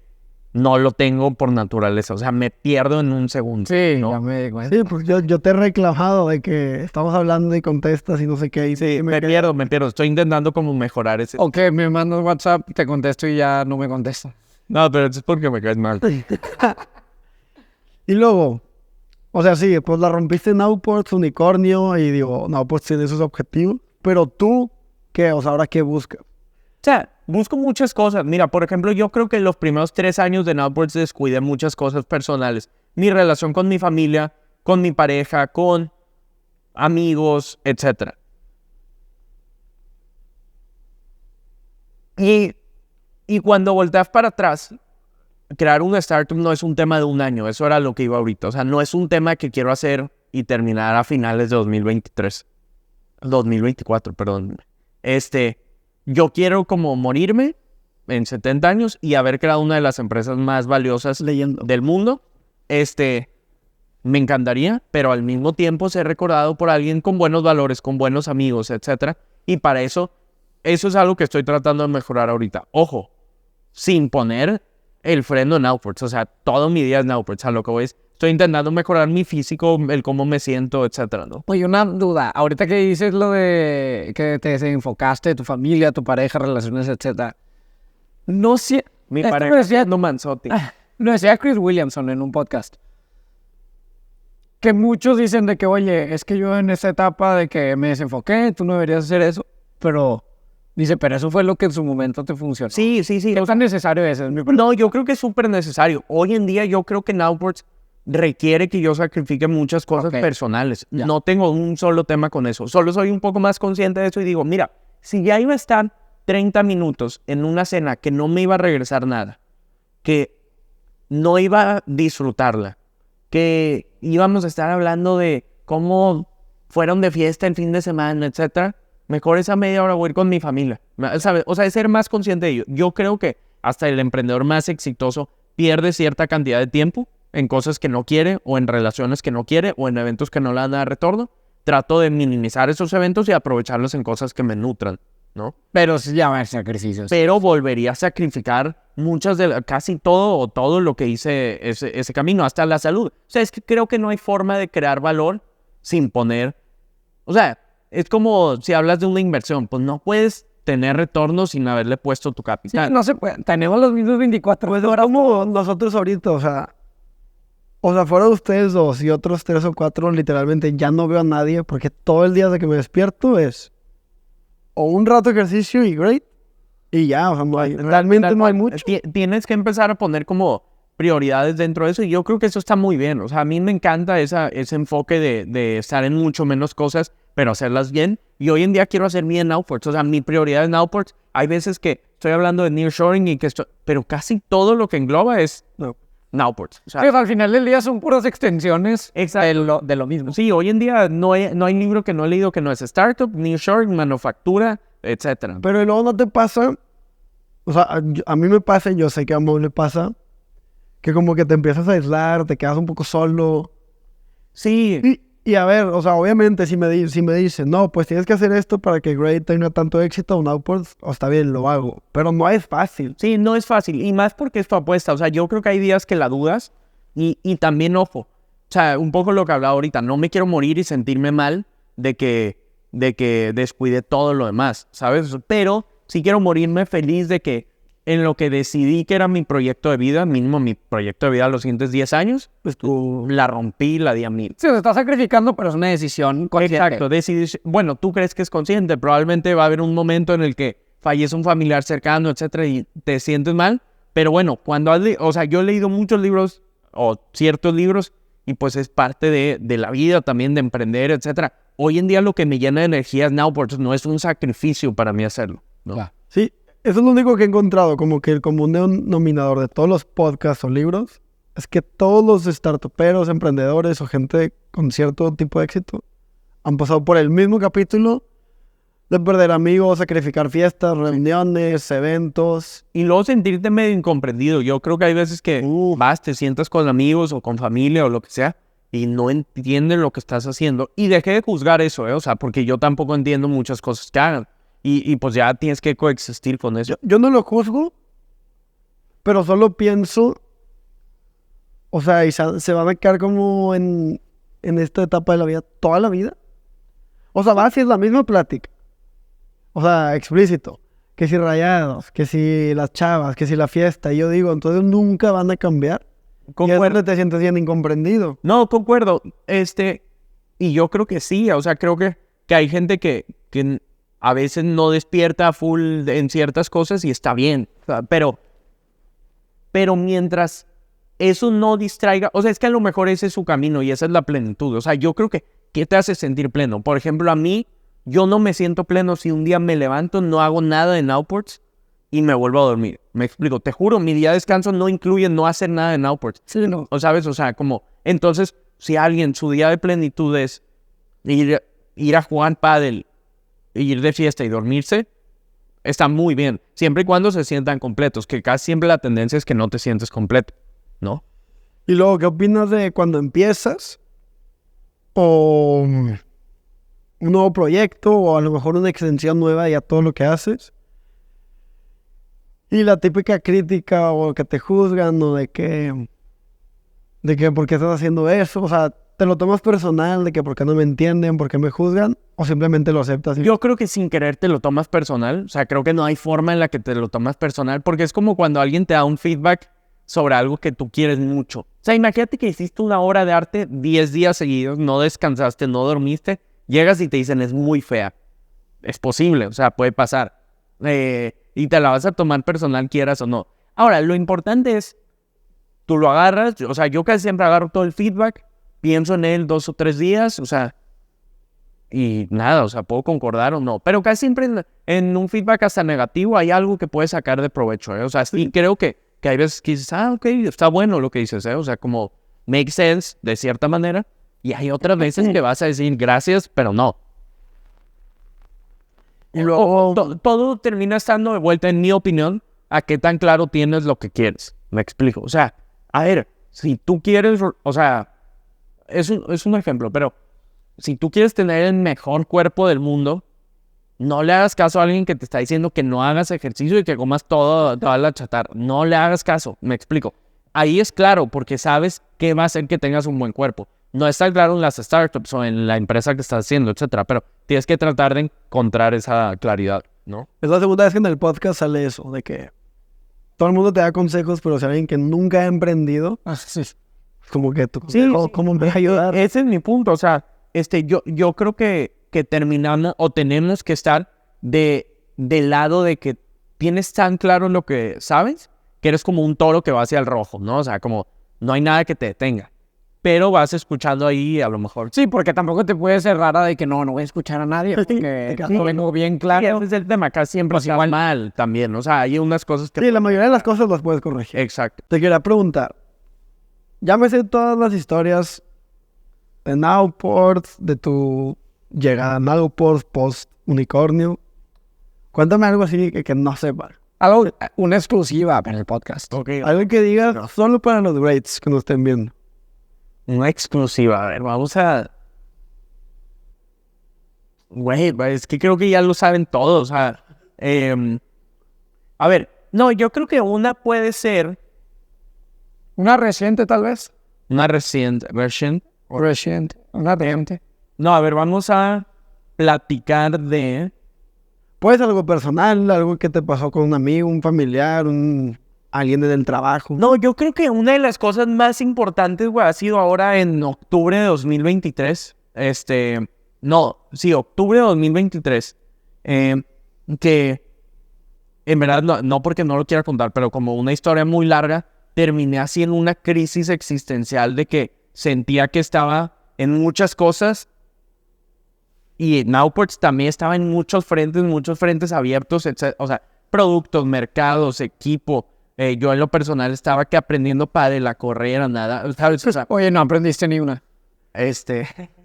no lo tengo por naturaleza. O sea, me pierdo en un segundo. Sí, ¿no? ya me di cuenta. Sí, pues yo te he reclamado de que estamos hablando y contestas y no sé qué. Y Sí, me pierdo. Estoy intentando como mejorar ese... Ok, me mandas WhatsApp, te contesto y ya no me contesta. No, pero es porque me caes mal. Y luego, o sea, sí, pues la rompiste en Nowports, unicornio, y digo, Nowports tiene sus objetivos. Pero tú, ¿qué? O sea, ¿ahora qué buscas? O sea, busco muchas cosas. Mira, por ejemplo, yo creo que en los primeros 3 años de Nowports descuidé muchas cosas personales. Mi relación con mi familia, con mi pareja, con amigos, etc. Y cuando volteas para atrás, crear una startup no es un tema de un año. Eso era lo que iba ahorita. O sea, no es un tema que quiero hacer y terminar a finales de 2024, perdón. Yo quiero como morirme en 70 años y haber creado una de las empresas más valiosas del mundo. Me encantaría, pero al mismo tiempo ser recordado por alguien con buenos valores, con buenos amigos, etc. Y para eso eso es algo que estoy tratando de mejorar ahorita. Ojo, sin poner el freno en outwards. O sea, todo mi día es en outwards. A lo que voy es, estoy intentando mejorar mi físico, el cómo me siento, etcétera, ¿no? Oye, una duda. Ahorita que dices lo de que te desenfocaste de tu familia, tu pareja, relaciones, etcétera. No sé. Mi esto pareja lo decía, es no Manzotti. lo decía Chris Williamson en un podcast. Que muchos dicen de que, oye, es que yo en esa etapa de que me desenfoqué, tú no deberías hacer eso. Pero, dice, pero eso fue lo que en su momento te funcionó. Sí. ¿Qué tan necesario es? No, yo creo que es súper necesario. Hoy en día yo creo que en outwards requiere que yo sacrifique muchas cosas Ok. personales. Ya. No tengo un solo tema con eso. Solo soy un poco más consciente de eso y digo, mira, si ya iba a estar 30 minutos en una cena que no me iba a regresar nada, que no iba a disfrutarla, que íbamos a estar hablando de cómo fueron de fiesta el fin de semana, etcétera, mejor esa media hora voy a ir con mi familia. ¿Sabes? O sea, es ser más consciente de ello. Yo creo que hasta el emprendedor más exitoso pierde cierta cantidad de tiempo en cosas que no quiere, o en relaciones que no quiere, o en eventos que no le dan nada de retorno. Trato de minimizar esos eventos y aprovecharlos en cosas que me nutran, ¿no? Pero sí ya va a haber sacrificios. Pero volvería a sacrificar casi todo o todo lo que hice ese camino, hasta la salud. O sea, es que creo que no hay forma de crear valor sin poner... O sea, es como si hablas de una inversión, pues no puedes tener retorno sin haberle puesto tu Sí, capital. no se puede. Tenemos los mismos 24 Pues horas. como nosotros ahorita, o sea, fuera de ustedes dos y otros 3 o 4, literalmente ya no veo a nadie porque todo el día de que me despierto es o un rato de ejercicio y great, y ya, o sea, no hay, realmente no hay mucho. Tienes que empezar a poner como prioridades dentro de eso y yo creo que eso está muy bien. O sea, a mí me encanta ese enfoque de estar en mucho menos cosas, pero hacerlas bien. Y hoy en día quiero hacer bien en outwards. O sea, mi prioridad en outwards, hay veces que estoy hablando de nearshoring y pero casi todo lo que engloba es outwards. O sea, Pues al final del día son puras extensiones exacto. de lo mismo. Sí, hoy en día no hay libro que no he leído que no es startup, nearshoring, manufactura, etcétera. Pero luego no te pasa, o sea, a mí me pasa, y yo sé que a Mo le pasa, que como que te empiezas a aislar, te quedas un poco solo. Sí, Y a ver, o sea, obviamente si me dicen, no, pues tienes que hacer esto para que Great tenga tanto éxito en Outwards, o está bien, lo hago. Pero no es fácil. sí, no es fácil. Y más porque es tu apuesta. O sea, yo creo que hay días que la dudas y también, ojo, o sea, un poco lo que hablaba ahorita, no me quiero morir y sentirme mal de que descuide todo lo demás, ¿sabes? Pero sí quiero morirme feliz de que en lo que decidí que era mi proyecto de vida, mínimo mi proyecto de vida a los siguientes 10 años, Pues tú... la rompí, la di a 1000. Sí, se está sacrificando, pero es una decisión consciente. Exacto, decidí, bueno, tú crees que es consciente, probablemente va a haber un momento en el que fallece un familiar cercano, etcétera, y te sientes mal, pero bueno, cuando o sea, yo he leído muchos libros, o ciertos libros, y pues es parte de la vida también, de emprender, etcétera. Hoy en día lo que me llena de energía es Nowports, no es un sacrificio para mí hacerlo, ¿no? Ya. Sí, eso es lo único que he encontrado, como que el común denominador de todos los podcasts o libros, es que todos los startuperos, emprendedores o gente con cierto tipo de éxito han pasado por el mismo capítulo de perder amigos, sacrificar fiestas, reuniones, eventos. Y luego sentirte medio incomprendido. Yo creo que hay veces que vas, te sientas con amigos o con familia o lo que sea y no entienden lo que estás haciendo. Y dejé de juzgar eso, o sea, porque yo tampoco entiendo muchas cosas que hagan. Y pues ya tienes que coexistir con eso. Yo no lo juzgo, pero solo pienso, o sea, y se van a quedar como en esta etapa de la vida toda la vida. O sea, va si es la misma plática. O sea, explícito. Que si rayados, que si las chavas, que si la fiesta. Y yo digo, entonces nunca van a cambiar. Y es Concuerdo. donde te sientes bien incomprendido. No, concuerdo. Y yo creo que sí, o sea, creo que hay gente que a veces no despierta full en ciertas cosas y está bien. O sea, pero mientras eso no distraiga, o sea, es que a lo mejor ese es su camino y esa es la plenitud. O sea, yo creo que, ¿qué te hace sentir pleno? Por ejemplo, a mí, yo no me siento pleno si un día me levanto, no hago nada en Outports y me vuelvo a dormir. Me explico, te juro, mi día de descanso no incluye no hacer nada en Outports. Sí, no. ¿O sabes? O sea, como, entonces, si alguien, su día de plenitud es ir a jugar pádel, ir de fiesta y dormirse, está muy bien. Siempre y cuando se sientan completos, que casi siempre la tendencia es que no te sientes completo, ¿no? Y luego, ¿qué opinas de cuando empiezas? O un nuevo proyecto o a lo mejor una extensión nueva y a todo lo que haces. Y la típica crítica o que te juzgan o de que por qué estás haciendo eso, o sea, te lo tomas personal de que por qué no me entienden, por qué me juzgan o simplemente lo aceptas. Yo creo que sin querer te lo tomas personal. O sea, creo que no hay forma en la que te lo tomas personal porque es como cuando alguien te da un feedback sobre algo que tú quieres mucho. O sea, imagínate que hiciste una obra de arte 10 días seguidos, no descansaste, no dormiste, llegas y te dicen es muy fea. Es posible, o sea, puede pasar. Y te la vas a tomar personal quieras o no. Ahora, lo importante es, tú lo agarras, o sea, yo casi siempre agarro todo el feedback, pienso en él 2 o 3 días, o sea, y nada, o sea, puedo concordar o no. Pero casi siempre en un feedback hasta negativo hay algo que puedes sacar de provecho, ¿eh? O sea, sí creo que hay veces que dices, ok, está bueno lo que dices, ¿eh? O sea, como make sense de cierta manera. Y hay otras veces que vas a decir gracias, pero no. Y luego todo termina estando de vuelta, en mi opinión, a qué tan claro tienes lo que quieres. Me explico. O sea, a ver, si tú quieres, o sea, es un ejemplo, pero si tú quieres tener el mejor cuerpo del mundo, no le hagas caso a alguien que te está diciendo que no hagas ejercicio y que comas toda la chatarra. No le hagas caso, me explico. Ahí es claro, porque sabes qué va a hacer que tengas un buen cuerpo. No está claro en las startups o en la empresa que estás haciendo, etcétera, pero tienes que tratar de encontrar esa claridad, ¿no? Es la segunda vez que en el podcast sale eso, de que todo el mundo te da consejos, pero si alguien que nunca ha emprendido, es como que tu consejo, ¿cómo me va a ayudar? Ese es mi punto, o sea, yo creo que terminamos o tenemos que estar del lado de que tienes tan claro lo que sabes, que eres como un toro que va hacia el rojo, ¿no? O sea, como no hay nada que te detenga. Pero vas escuchando ahí a lo mejor. Sí, porque tampoco te puedes cerrar a de que no voy a escuchar a nadie, porque no vengo bien claro. Sí, ese es el tema, acá siempre Pues está igual. mal también, o sea, hay unas cosas que... Sí, la mayoría de las cosas las puedes corregir. Exacto. Te quería preguntar, ya me sé todas las historias de Nowport, de tu llegada a Nowport post unicornio. Cuéntame algo así que no sepa. Algo, una exclusiva en el podcast. Ok, Algo que digas solo para los greats que nos estén viendo. una exclusiva. A ver, vamos a... Güey, es que creo que ya lo saben todos. O sea, a ver, no, yo creo que una puede ser Una reciente, tal vez. una reciente version. Reciente. Una reciente. No, a ver, vamos a platicar de... Puede ser algo personal, algo que te pasó con un amigo, un familiar, alguien en el trabajo. No, yo creo que una de las cosas más importantes, güey, ha sido ahora en octubre de 2023. Octubre de 2023. Que en verdad, no porque no lo quiera contar, pero como una historia muy larga, terminé así en una crisis existencial de que sentía que estaba en muchas cosas y Nowports también estaba en muchos frentes abiertos, etc. O sea, productos, mercados, equipo. Yo en lo personal estaba que aprendiendo padre, la carrera, nada, ¿sabes? O sea, Oye, no aprendiste ni una.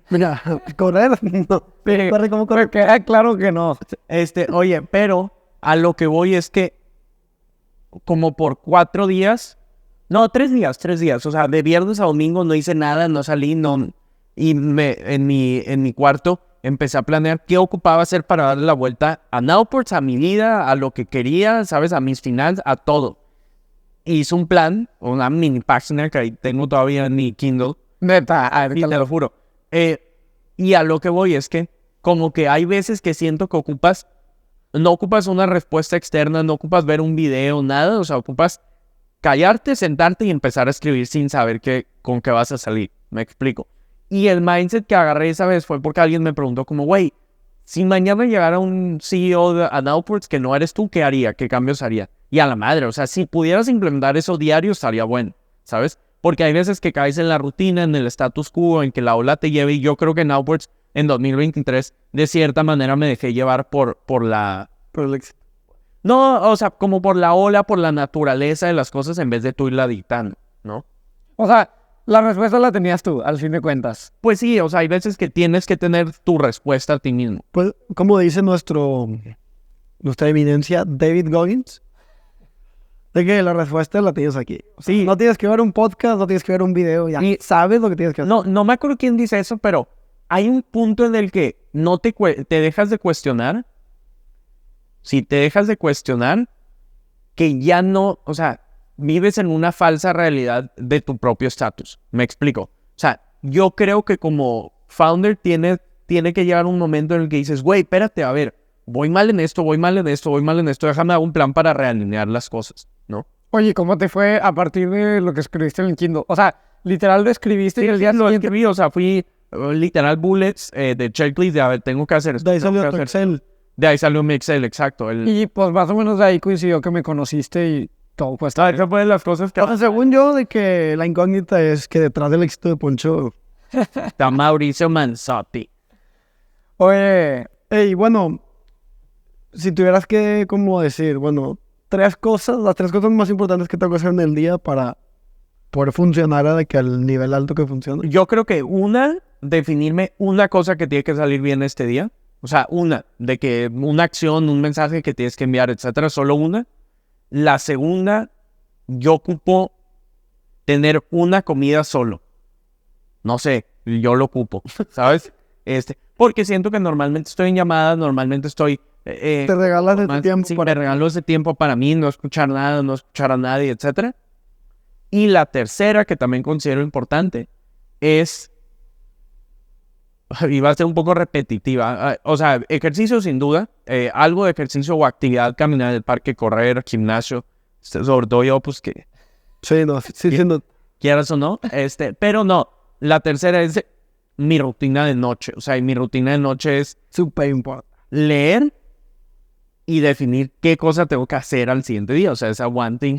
Mira, correr, no. Corre como correr. Me queda claro que no. Oye, pero a lo que voy es que como por 4 días, no, 3 días, o sea, de viernes a domingo no hice nada, no salí, no, y en mi cuarto empecé a planear qué ocupaba hacer para darle la vuelta a Nowports, a mi vida, a lo que quería, ¿sabes? A mis finanzas, a todo. Hice un plan, una mini página que ahí tengo todavía en mi Kindle. Neta, Sí, te lo juro. Y a lo que voy es que como que hay veces que siento que no ocupas una respuesta externa, no ocupas ver un video, nada, o sea, ocupas callarte, sentarte y empezar a escribir sin saber con qué vas a salir. Me explico. Y el mindset que agarré esa vez fue porque alguien me preguntó como, güey, si mañana llegara un CEO a Nowports que no eres tú, ¿qué haría? ¿Qué cambios haría? Y a la madre, o sea, si pudieras implementar eso diario, estaría bueno, ¿sabes? Porque hay veces que caes en la rutina, en el status quo, en que la ola te lleve, y yo creo que Nowports en 2023, de cierta manera me dejé llevar por la... Por el éxito. No, o sea, como por la ola, por la naturaleza de las cosas en vez de tú irla dictando, ¿no? O sea, la respuesta la tenías tú, al fin de cuentas. Pues sí, o sea, hay veces que tienes que tener tu respuesta a ti mismo. Pues, como dice nuestra eminencia David Goggins, de que la respuesta la tienes aquí. O sea, Sí. no tienes que ver un podcast, no tienes que ver un video, ya Y- sabes lo que tienes que hacer. No me acuerdo quién dice eso, pero hay un punto en el que no te dejas de cuestionar. Si te dejas de cuestionar, que ya no, o sea, vives en una falsa realidad de tu propio estatus. Me explico. O sea, yo creo que como founder tiene que llegar un momento en el que dices, güey, espérate, a ver, voy mal en esto, déjame dar un plan para realinear las cosas, ¿no? Oye, ¿cómo te fue a partir de lo que escribiste en el Kindle? O sea, literal lo escribiste y el día lo siguiente... escribí, o sea, fui literal bullets de checklist de, a ver, tengo que hacer esto. De ahí tengo salió que tu hacer- Excel. De ahí salió mi Excel, exacto. Y pues más o menos de ahí coincidió que me conociste y todo pues... Esa fue de las cosas que O sea, según yo, de que la incógnita es que detrás del éxito de Poncho... está Mauricio Manzotti. Oye, Ey, bueno, si tuvieras que, como decir, bueno, las tres cosas más importantes que tengo que hacer en el día para poder funcionar de que al nivel alto que funciona. Yo creo que definirme una cosa que tiene que salir bien este día. O sea, de que una acción, un mensaje que tienes que enviar, etcétera, solo una. La segunda, yo ocupo tener una comida solo. No sé, yo lo ocupo, ¿sabes? Porque siento que normalmente estoy en llamadas, normalmente estoy... Te regalas ese tiempo Sí, para... me regalo ese tiempo para mí, no escuchar nada, no escuchar a nadie, etcétera. Y la tercera, que también considero importante, es... Y va a ser un poco repetitiva. O sea, ejercicio sin duda. Algo de ejercicio o actividad, caminar en el parque, correr, gimnasio. Sobre todo yo, pues que Sí, no, sí, no. quieras o no. Pero no. La tercera es mi rutina de noche. O sea, y mi rutina de noche es Súper importante. leer y definir qué cosa tengo que hacer al siguiente día. O sea, esa one thing.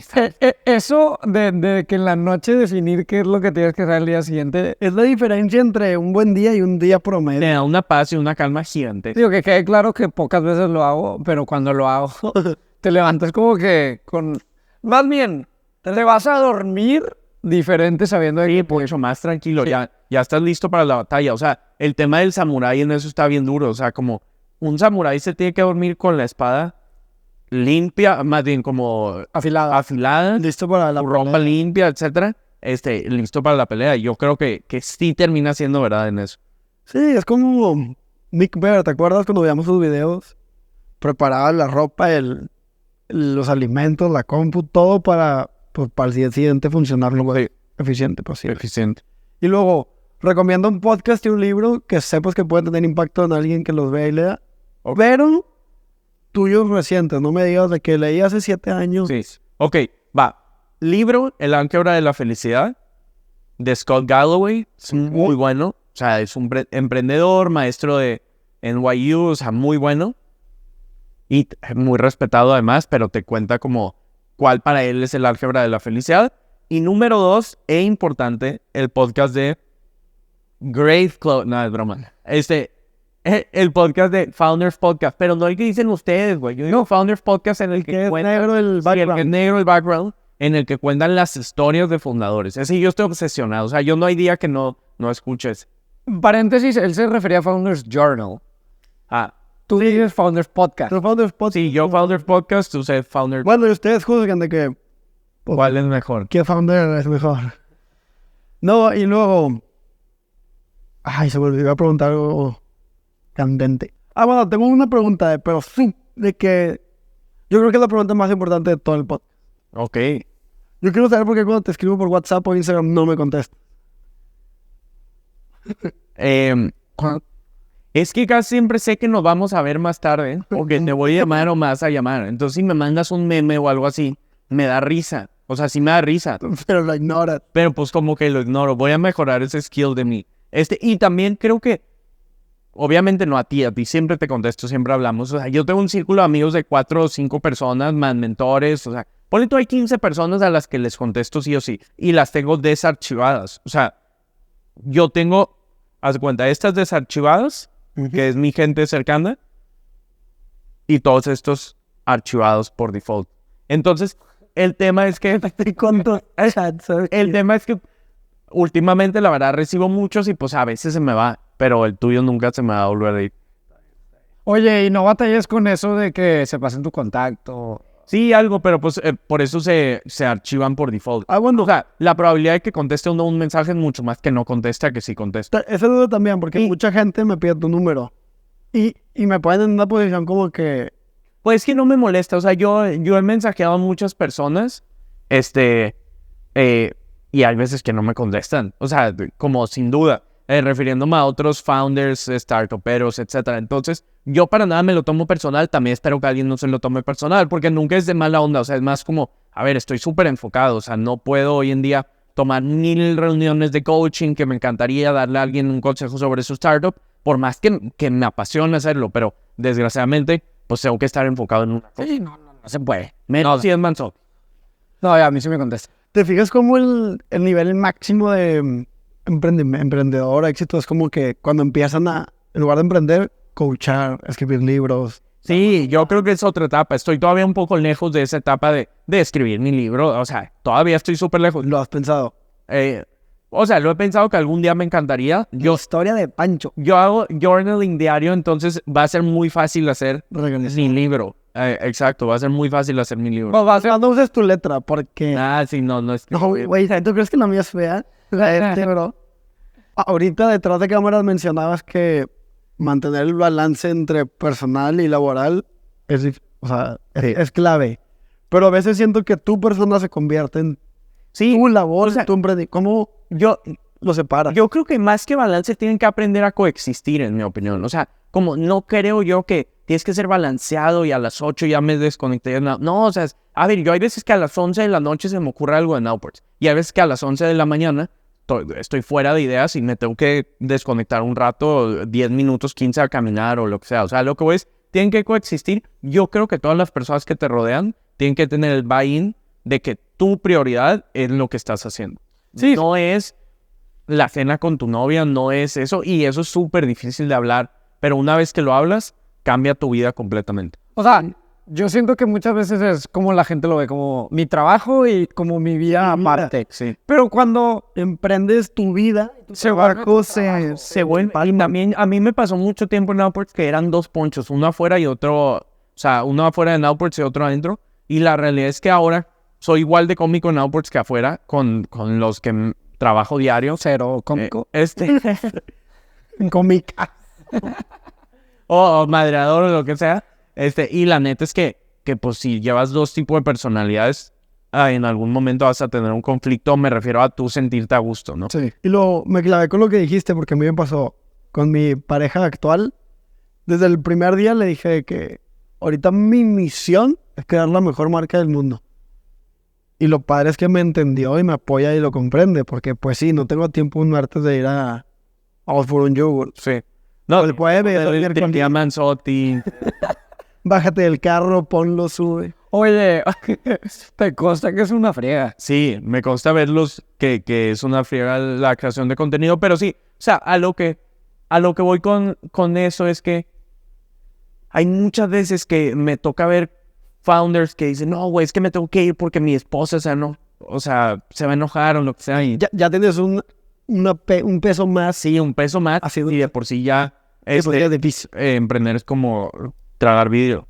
eso de que en la noche definir qué es lo que tienes que hacer al día siguiente... Es la diferencia entre un buen día y un día Me promedio. da una paz y una calma gigante. Digo que quede claro que pocas veces lo hago, pero cuando lo hago, te levantas como que con... Más bien, te vas a dormir diferente sabiendo de que... Mucho más tranquilo. Sí. Ya estás listo para la batalla. O sea, el tema del samurái en eso está bien duro. O sea, como un samurái se tiene que dormir con la espada limpia, más bien como afilada, Listo para la ropa limpia, etcétera. Listo para la pelea. Yo creo que sí termina siendo verdad en eso. Sí, es como Nick Bear, ¿te acuerdas cuando veíamos sus videos? Preparaba la ropa, los alimentos, la compu, todo para el día siguiente funcionar lo más eficiente posible. Eficiente. Y luego, recomiendo un podcast y un libro que sepas que puede tener impacto en alguien que los vea y lea. Pero tuyos recientes, no me digas de que leí hace 7 años. Sí. Ok, va. Libro, El álgebra de la felicidad, de Scott Galloway. Es muy bueno. O sea, es un emprendedor, maestro de NYU, o sea, muy bueno. Y muy respetado además, pero te cuenta como cuál para él es el álgebra de la felicidad. Y número 2, e importante, el podcast de Grave Clothes. No, es broma. El podcast de Founders Podcast, pero no el que dicen ustedes, güey. Yo digo Founders Podcast en el que Que es cuentan... negro el Sí, el que es background. negro el background, en el que cuentan las historias de fundadores. Ese yo estoy obsesionado. O sea, yo no hay día que no escuches. Paréntesis, él se refería a Founders Journal. Ah, Tú dices Founders Podcast. Los Founders Podcast. sí, yo Founders Podcast, tú sabes Founders. Bueno, y ustedes juzgan de que ¿Cuál es mejor? ¿qué founder es mejor? No, y luego... Ay, se me olvidó preguntar algo candente. Bueno, tengo una pregunta, pero sí, de que... Yo creo que es la pregunta más importante de todo el podcast. Ok. Yo quiero saber por qué cuando te escribo por WhatsApp o Instagram no me contestas. Es que casi siempre sé que nos vamos a ver más tarde, o que te voy a llamar o me vas a llamar. Entonces, si me mandas un meme o algo así, me da risa. O sea, sí me da risa. Pero lo ignoras. Pero pues como que lo ignoro. Voy a mejorar ese skill de mí. Y también creo que, obviamente no a ti siempre te contesto, siempre hablamos. O sea, yo tengo un círculo de amigos de 4 o 5 personas, más mentores. O sea, ponle tú, hay 15 personas a las que les contesto sí o sí. Y las tengo desarchivadas. O sea, yo tengo, haz de cuenta, estas desarchivadas, que es mi gente cercana, y todos estos archivados por default. Entonces, el tema es que... El tema es que últimamente, la verdad, recibo muchos y pues a veces se me va, pero el tuyo nunca se me va a volver a ir. Oye, ¿y no batallas con eso de que se pasen tu contacto? Sí, algo, pero pues por eso se archivan por default. Bueno. O sea, la probabilidad de que conteste uno un mensaje es mucho más que no conteste a que sí conteste. Esa duda también, porque mucha gente me pide tu número. Y me ponen en una posición como que... Pues que no me molesta, o sea, yo he mensajeado a muchas personas, y hay veces que no me contestan, o sea, como sin duda, refiriéndome a otros founders, startuperos, etcétera. Entonces, yo para nada me lo tomo personal, también espero que alguien no se lo tome personal, porque nunca es de mala onda, o sea, es más como, a ver, estoy súper enfocado, o sea, no puedo hoy en día tomar 1000 reuniones de coaching, que me encantaría darle a alguien un consejo sobre su startup, por más que me apasiona hacerlo, pero desgraciadamente, pues tengo que estar enfocado en una cosa. Sí, no se puede. No, sí es manso. No, a mí sí me contesta. ¿Te fijas cómo el nivel máximo de emprendedor, éxito, es como que cuando empiezan en lugar de emprender, coachar, escribir libros? Sí, yo creo que es otra etapa. Estoy todavía un poco lejos de esa etapa de escribir mi libro. O sea, todavía estoy súper lejos. ¿Lo has pensado? O sea, lo he pensado que algún día me encantaría. Historia de Pancho. Yo hago journaling diario, entonces va a ser muy fácil hacer mi libro. Exacto, va a ser muy fácil hacer mi libro. No uses tu letra, porque... Sí, no es... No, güey, ¿tú crees que la mía es fea? Bro. Ahorita detrás de cámaras mencionabas que mantener el balance entre personal y laboral es clave. Pero a veces siento que tu persona se convierte en tu labor, o sea, tu emprendimiento. ¿Cómo lo separas? Yo creo que más que balance tienen que aprender a coexistir, en mi opinión. O sea, como no creo yo que tienes que ser balanceado y a las 8 ya me desconecté. No, o sea, a ver, yo hay veces que a las 11 de la noche se me ocurre algo en Nowports. Y hay veces que a las 11 de la mañana estoy fuera de ideas y me tengo que desconectar un rato, 10 minutos, 15 a caminar o lo que sea. O sea, lo que voy es, tienen que coexistir. Yo creo que todas las personas que te rodean tienen que tener el buy-in de que tu prioridad es lo que estás haciendo. Sí. No es la cena con tu novia, no es eso. Y eso es súper difícil de hablar. Pero una vez que lo hablas, cambia tu vida completamente. O sea, yo siento que muchas veces es como la gente lo ve, como mi trabajo y como mi vida aparte. Sí. Pero cuando emprendes tu vida, se vuelve se vuelve. Y también a mí me pasó mucho tiempo en Nowports que eran dos ponchos, uno afuera y otro, o sea, uno afuera de Nowports y otro adentro. Y la realidad es que ahora soy igual de cómico en Nowports que afuera con los que trabajo diario. Cero cómico. Cómica. o madreador o lo que sea. Y la neta es que pues si llevas dos tipos de personalidades, en algún momento vas a tener un conflicto. Me refiero a tú sentirte a gusto, ¿no? Sí. Y me clavé con lo que dijiste porque a mí me pasó con mi pareja actual. Desde el primer día le dije que ahorita mi misión es crear la mejor marca del mundo. Y lo padre es que me entendió y me apoya y lo comprende. Porque pues sí, no tengo tiempo un martes de ir a por un yogurt. Sí. No, el jueves, te llaman Soti. Bájate del carro, ponlo, sube. Oye, te consta que es una friega. Sí, me consta verlos que es una friega la creación de contenido, pero sí, o sea, a lo que voy con eso es que hay muchas veces que me toca ver founders que dicen, no, güey, es que me tengo que ir porque mi esposa, se va a enojar o lo que sea. Y ya tienes un peso más. Sí, un peso más. Y de por sí ya emprender es como tragar vidrio.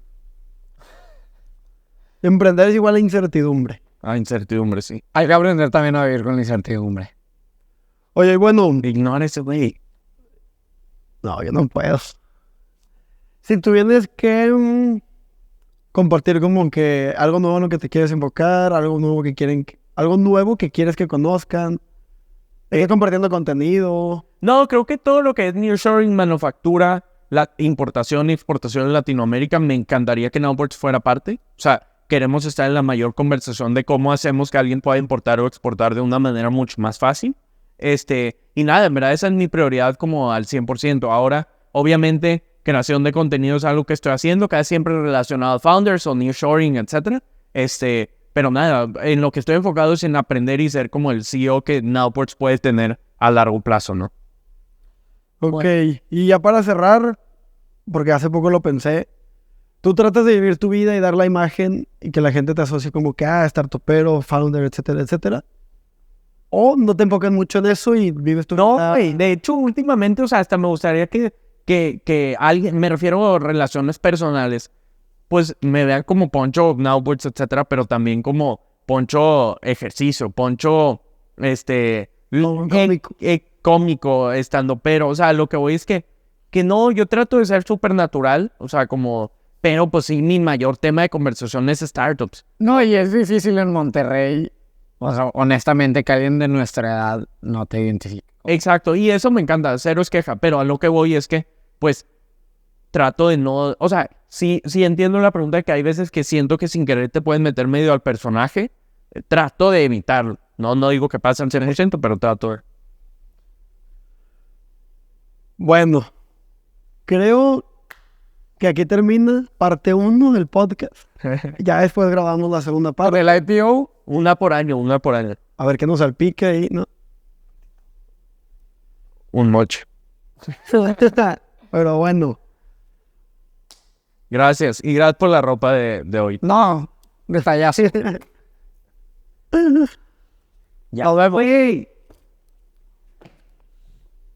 Emprender es igual a incertidumbre. Incertidumbre, sí. Hay que aprender también a vivir con la incertidumbre. Oye, bueno. Ignora ese güey. No, yo no puedo. Si tuvieras que compartir como que algo nuevo en lo que te quieres enfocar, algo nuevo que quieres que conozcan, ¿estás compartiendo contenido? No, creo que todo lo que es nearshoring, manufactura, la importación y exportación en Latinoamérica, me encantaría que Nowports fuera parte. O sea, queremos estar en la mayor conversación de cómo hacemos que alguien pueda importar o exportar de una manera mucho más fácil. Y nada, en verdad esa es mi prioridad como al 100%. Ahora, obviamente, creación de contenido es algo que estoy haciendo, casi siempre relacionado a founders o nearshoring, etc. Pero nada, en lo que estoy enfocado es en aprender y ser como el CEO que Nowports puede tener a largo plazo, ¿no? Ok, Bueno. Y ya para cerrar, porque hace poco lo pensé, tú tratas de vivir tu vida y dar la imagen y que la gente te asocie como que, startupero, founder, etcétera, etcétera. O no te enfocas mucho en eso y vives tu vida. No, güey, de hecho, últimamente, o sea, hasta me gustaría que alguien, me refiero a relaciones personales, pues me vean como Poncho Nowboards, etcétera, pero también como Poncho ejercicio, Poncho, Cómico. cómico, estando, pero, o sea, lo que voy es que no, yo trato de ser súper natural, o sea, como, pero pues sí, mi mayor tema de conversación es startups. No, y es difícil en Monterrey. O sea, honestamente, que alguien de nuestra edad no te identifique. Exacto, y eso me encanta, cero es queja, pero a lo que voy es que, pues, trato de no, o sea, sí entiendo la pregunta de que hay veces que siento que sin querer te pueden meter medio al personaje, trato de evitarlo, no digo que pase al 100%, pero trato de... Bueno, creo que aquí termina parte 1 del podcast. Ya después grabamos la segunda parte. Para el IPO, Una por año. A ver qué nos salpique ahí, ¿no? Un moche. Pero bueno, Gracias, y gracias por la ropa de hoy. no, detallazo. Ya. Nos vemos.